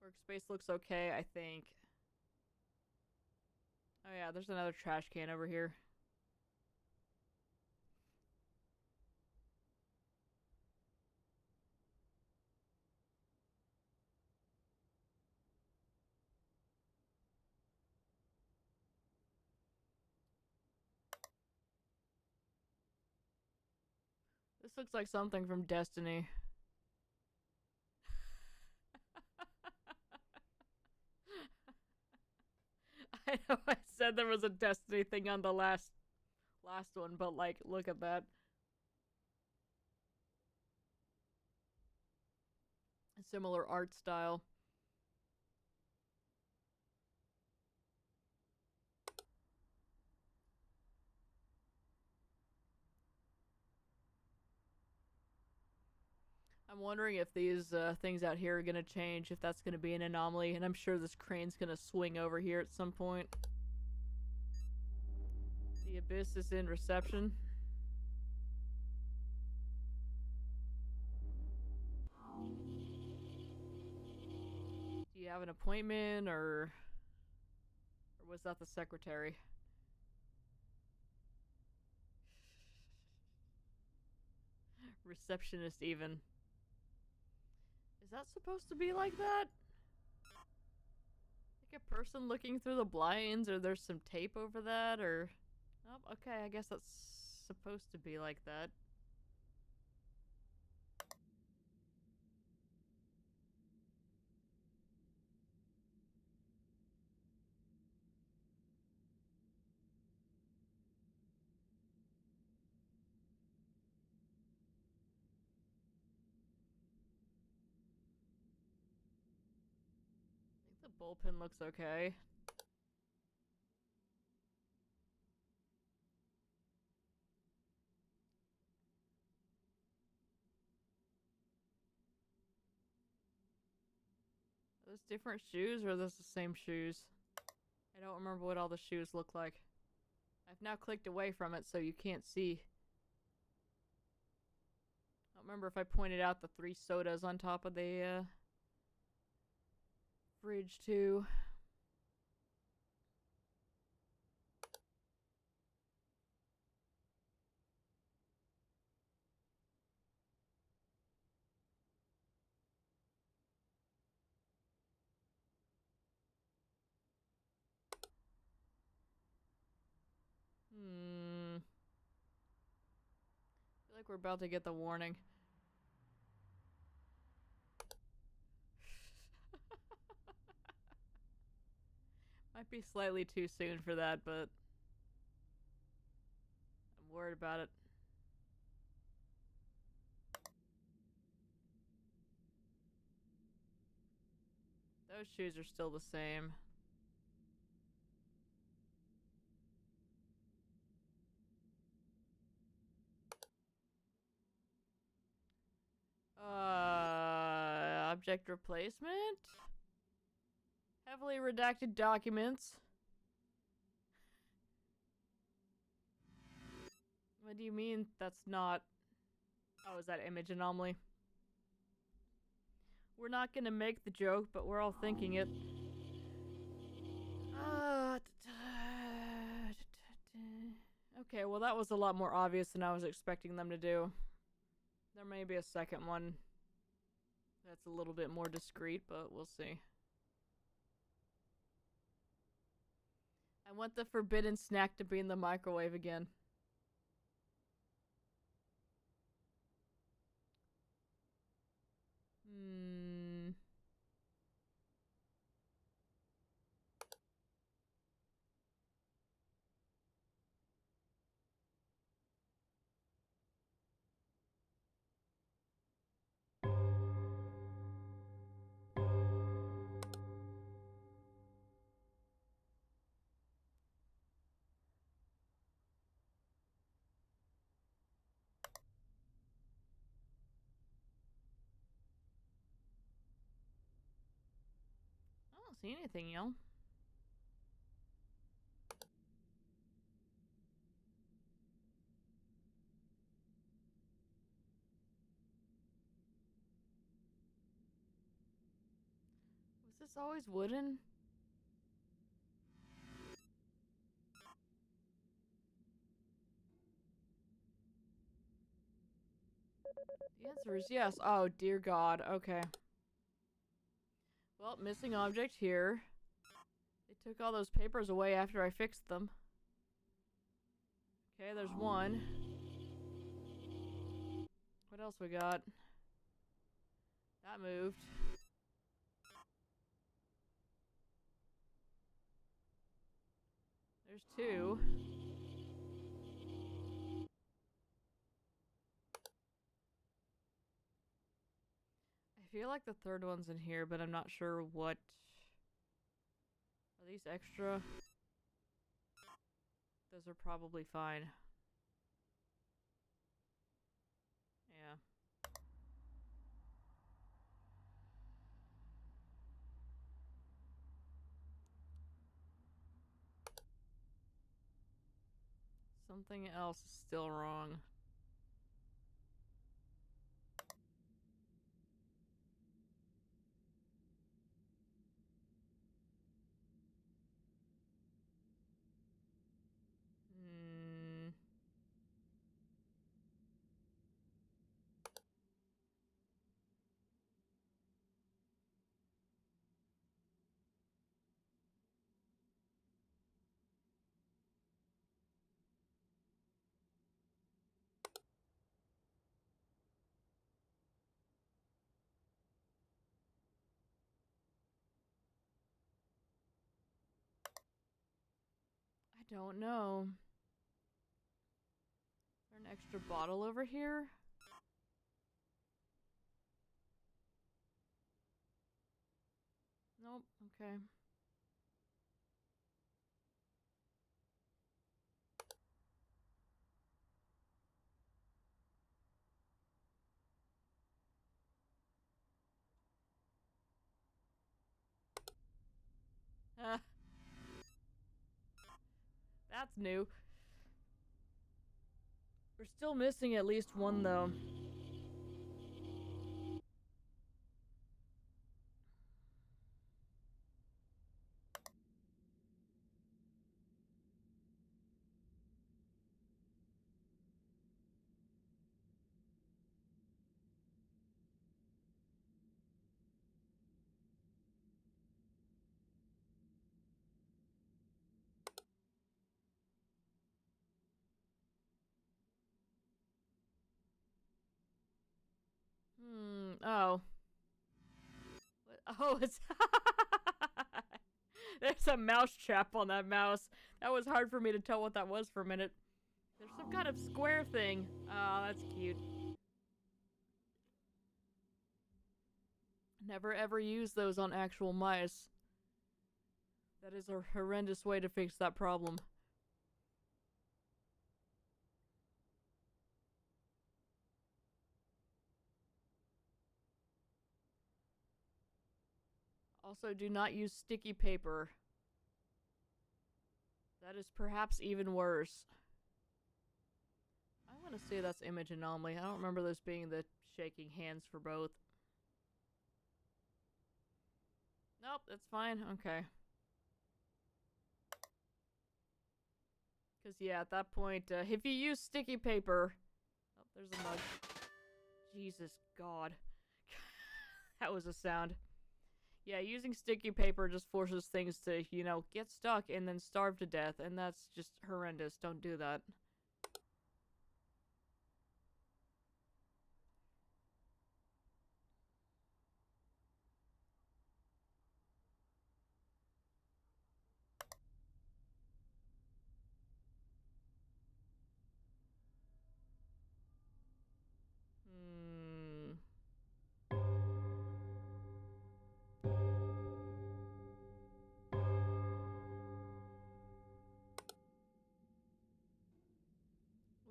Workspace looks okay, I think. Oh yeah, there's another trash can over here. This looks like something from Destiny. I know I said there was a Destiny thing on the last one, but like, look at that. A similar art style. I'm wondering if these things out here are gonna change, if that's gonna be an anomaly, and I'm sure this crane's gonna swing over here at some point. The abyss is in reception. Do you have an appointment, or was that the secretary? Receptionist, even. Is that supposed to be like that? Like a person looking through the blinds, or there's some tape over that, or... Oh, okay, I guess that's supposed to be like that. I think the bullpen looks okay. Are those different shoes, or are those the same shoes? I don't remember what all the shoes look like. I've now clicked away from it, so you can't see. I don't remember if I pointed out the 3 sodas on top of the fridge, too. I feel like we're about to get the warning. Might be slightly too soon for that, but I'm worried about it. Those shoes are still the same. Object replacement? Heavily redacted documents. What do you mean that's not... Oh, is that image anomaly? We're not gonna make the joke, but we're all thinking it. Okay, well that was a lot more obvious than I was expecting them to do. There may be a second one that's a little bit more discreet, but we'll see. I want the forbidden snack to be in the microwave again. I don't see anything, yo. Was this always wooden? The answer is yes. Oh, dear God. Okay. Well, missing object here. They took all those papers away after I fixed them. Okay, there's one. What else we got? That moved. There's 2. I feel like the third one's in here, but I'm not sure what... Are these extra? Those are probably fine. Yeah. Something else is still wrong. I don't know. Is there an extra bottle over here? Nope, okay. That's new. We're still missing at least one, though. Oh. What? Oh, it's... There's a mouse trap on that mouse. That was hard for me to tell what that was for a minute. There's some kind of square thing. Oh, that's cute. Never ever use those on actual mice. That is a horrendous way to fix that problem. Also, do not use sticky paper. That is perhaps even worse. I want to say that's image anomaly. I don't remember this being the shaking hands for both. Nope, that's fine. Okay. Because, yeah, at that point, if you use sticky paper... Oh, there's a mug. Jesus God. That was a sound. Yeah, using sticky paper just forces things to, you know, get stuck and then starve to death, and that's just horrendous. Don't do that.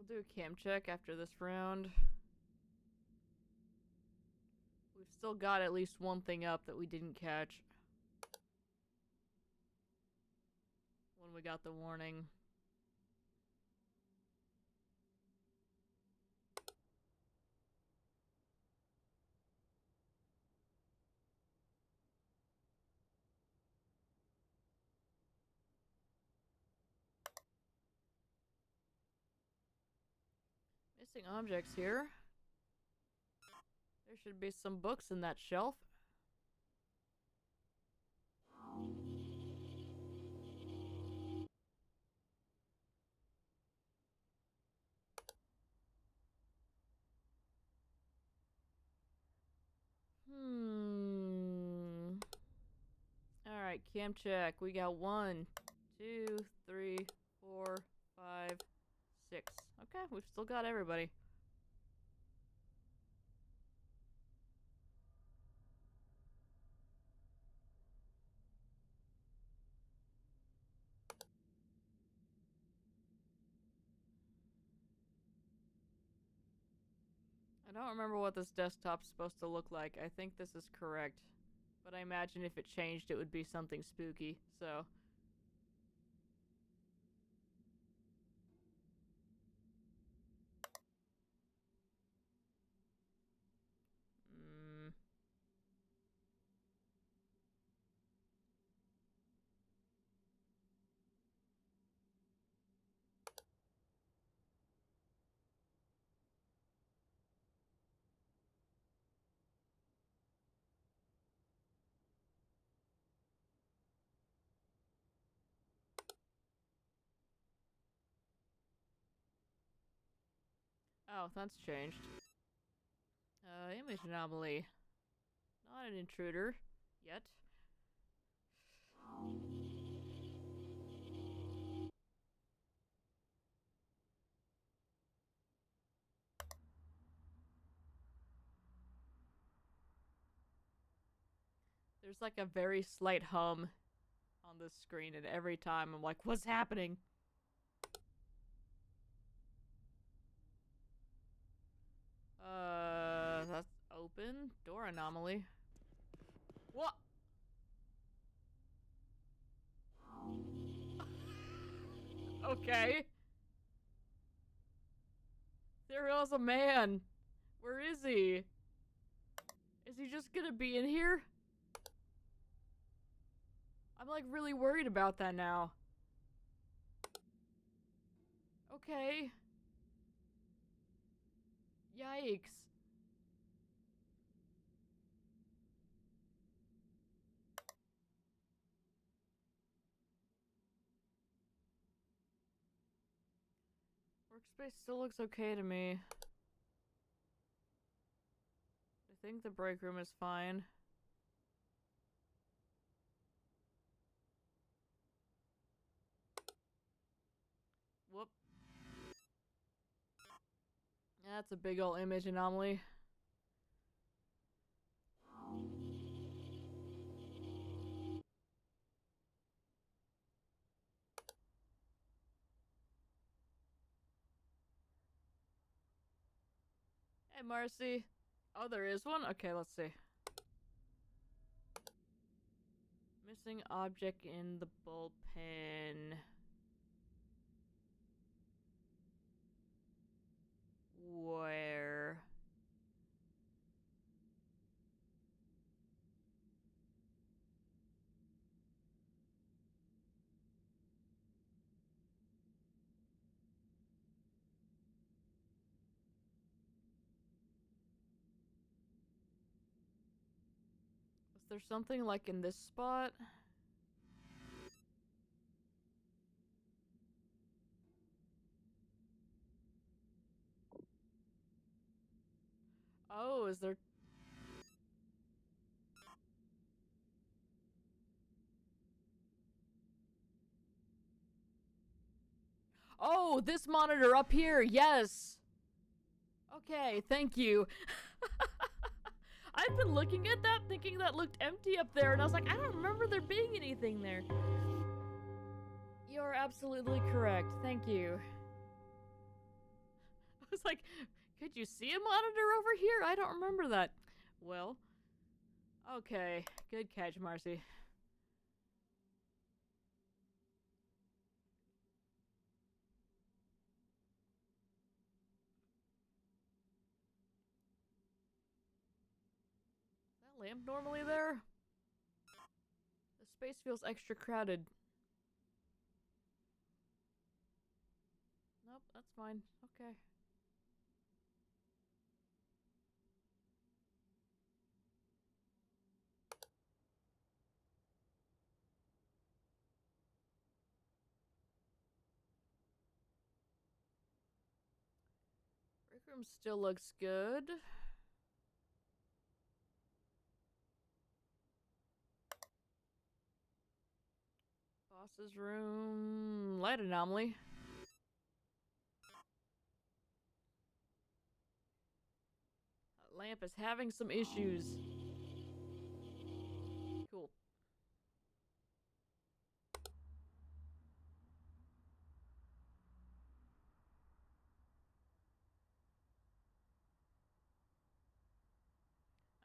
We'll do a cam check after this round. We've still got at least one thing up that we didn't catch. When we got the warning. Missing objects here. There should be some books in that shelf. Alright, cam check. We got 1, 2, 3, 4, 5, 6. Okay, we've still got everybody. I don't remember what this desktop's supposed to look like. I think this is correct. But I imagine if it changed, it would be something spooky, so... Oh, that's changed. Image anomaly. Not an intruder. Yet. There's like a very slight hum on this screen, and every time I'm like, what's happening? That's open. Door anomaly. What? Okay. There was a man. Where is he? Is he just gonna be in here? I'm like really worried about that now. Okay. Yikes. Workspace still looks okay to me. I think the break room is fine. Whoop. That's a big ol' image anomaly. Hey, Marcy. Oh, there is one? Okay, let's see. Missing object in the bullpen. Where? Was there something like in this spot? Oh, is there... Oh, this monitor up here, yes! Okay, thank you. I've been looking at that thinking that looked empty up there, and I was like, I don't remember there being anything there. You're absolutely correct. Thank you. I was like, could you see a monitor over here? I don't remember that. Well, okay. Good catch, Marcy. That lamp normally there? The space feels extra crowded. Nope, that's fine. Okay. Break room still looks good. Boss's room. Light anomaly. That lamp is having some issues. Cool.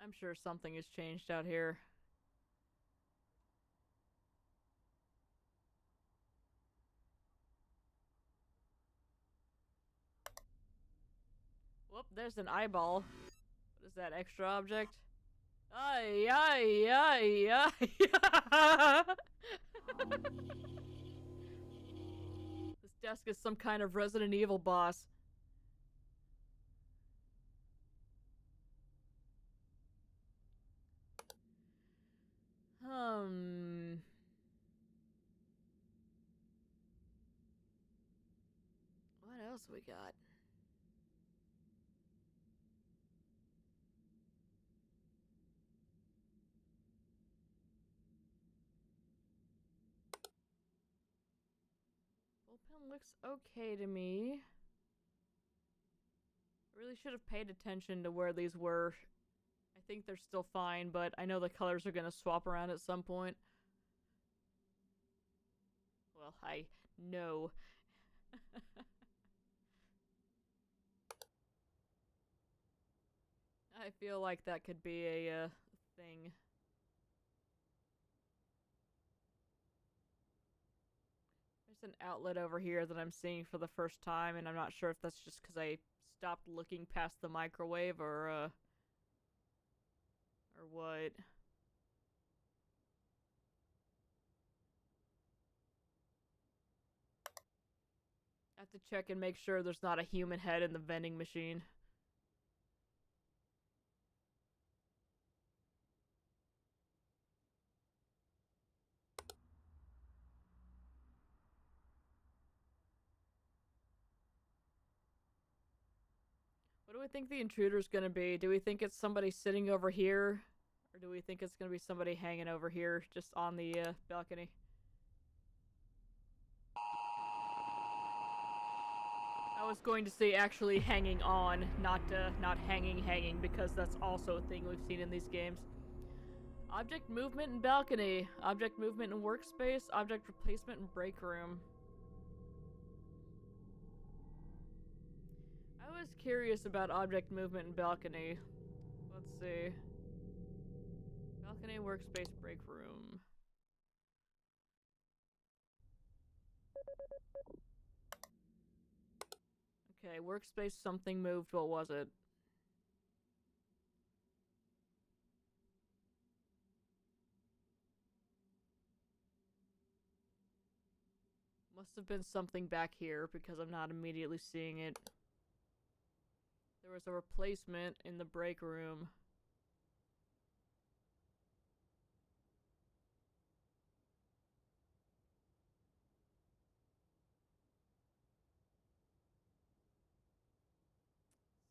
I'm sure something has changed out here. Whoop, there's an eyeball. What is that, extra object? Ay, ay, ay, ay. This desk is some kind of Resident Evil boss. What else we got? Pen looks okay to me. I really should have paid attention to where these were. I think they're still fine, but I know the colors are gonna swap around at some point. Well, I know. I feel like that could be a thing. There's an outlet over here that I'm seeing for the first time, and I'm not sure if that's just because I stopped looking past the microwave or what. I have to check and make sure there's not a human head in the vending machine. What do we think the intruder's gonna be? Do we think it's somebody sitting over here? Or do we think it's gonna be somebody hanging over here, just on the balcony? I was going to say actually hanging on, not hanging, because that's also a thing we've seen in these games. Object movement in balcony. Object movement in workspace. Object replacement in break room. I was curious about object movement in balcony. Let's see. Balcony, workspace, break room. Okay, workspace, something moved. What was it? Must have been something back here because I'm not immediately seeing it. There was a replacement in the break room.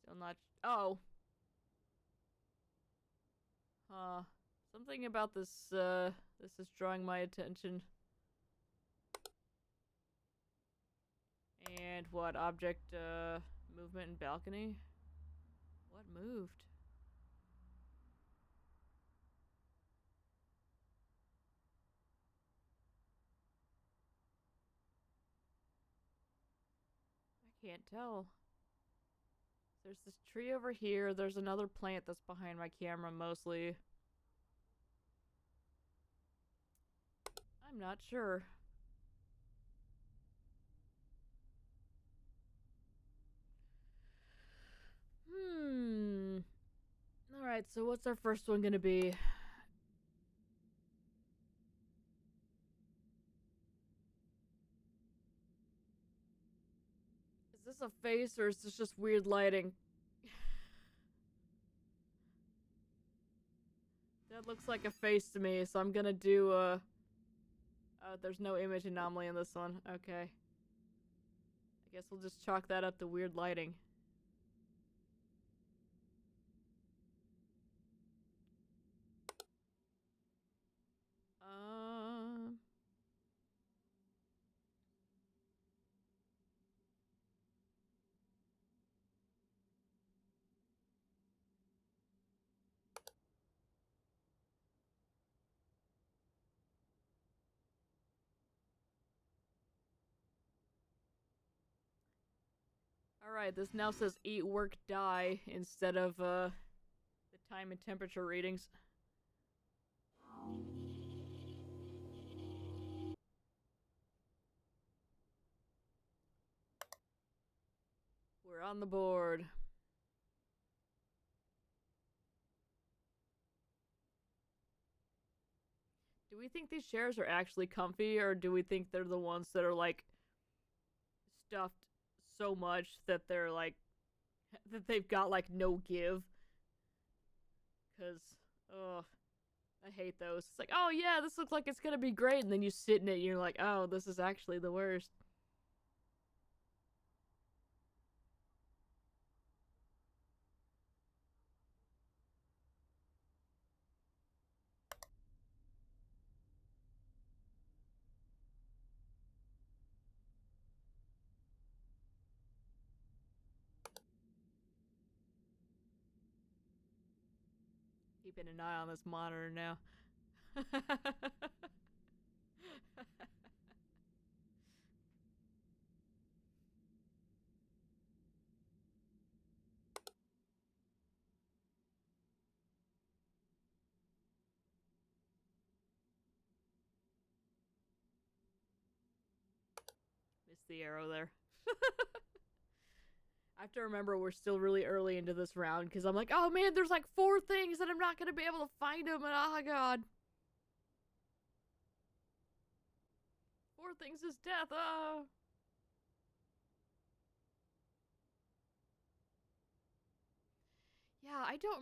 Still not. Oh! Something about this, this is drawing my attention. And what? Object, movement in balcony? What moved? I can't tell. There's this tree over here. There's another plant that's behind my camera, mostly. I'm not sure. Alright, so what's our first one gonna be? Is this a face or is this just weird lighting? That looks like a face to me, so I'm gonna do, oh, there's no image anomaly in this one. Okay. I guess we'll just chalk that up to weird lighting. Alright, this now says eat, work, die instead of, the time and temperature readings. We're on the board. Do we think these chairs are actually comfy, or do we think they're the ones that are, like, stuffed so much that they're, like, that they've got, like, no give? Because, ugh, I hate those. It's like, oh yeah, this looks like it's gonna be great, and then you sit in it and you're like, oh, this is actually the worst. keeping an eye on this monitor now. Missed the arrow there. I have to remember we're still really early into this round because I'm like, oh man, there's like 4 things and I'm not going to be able to find them, and oh god. 4 things is death, Yeah, I don't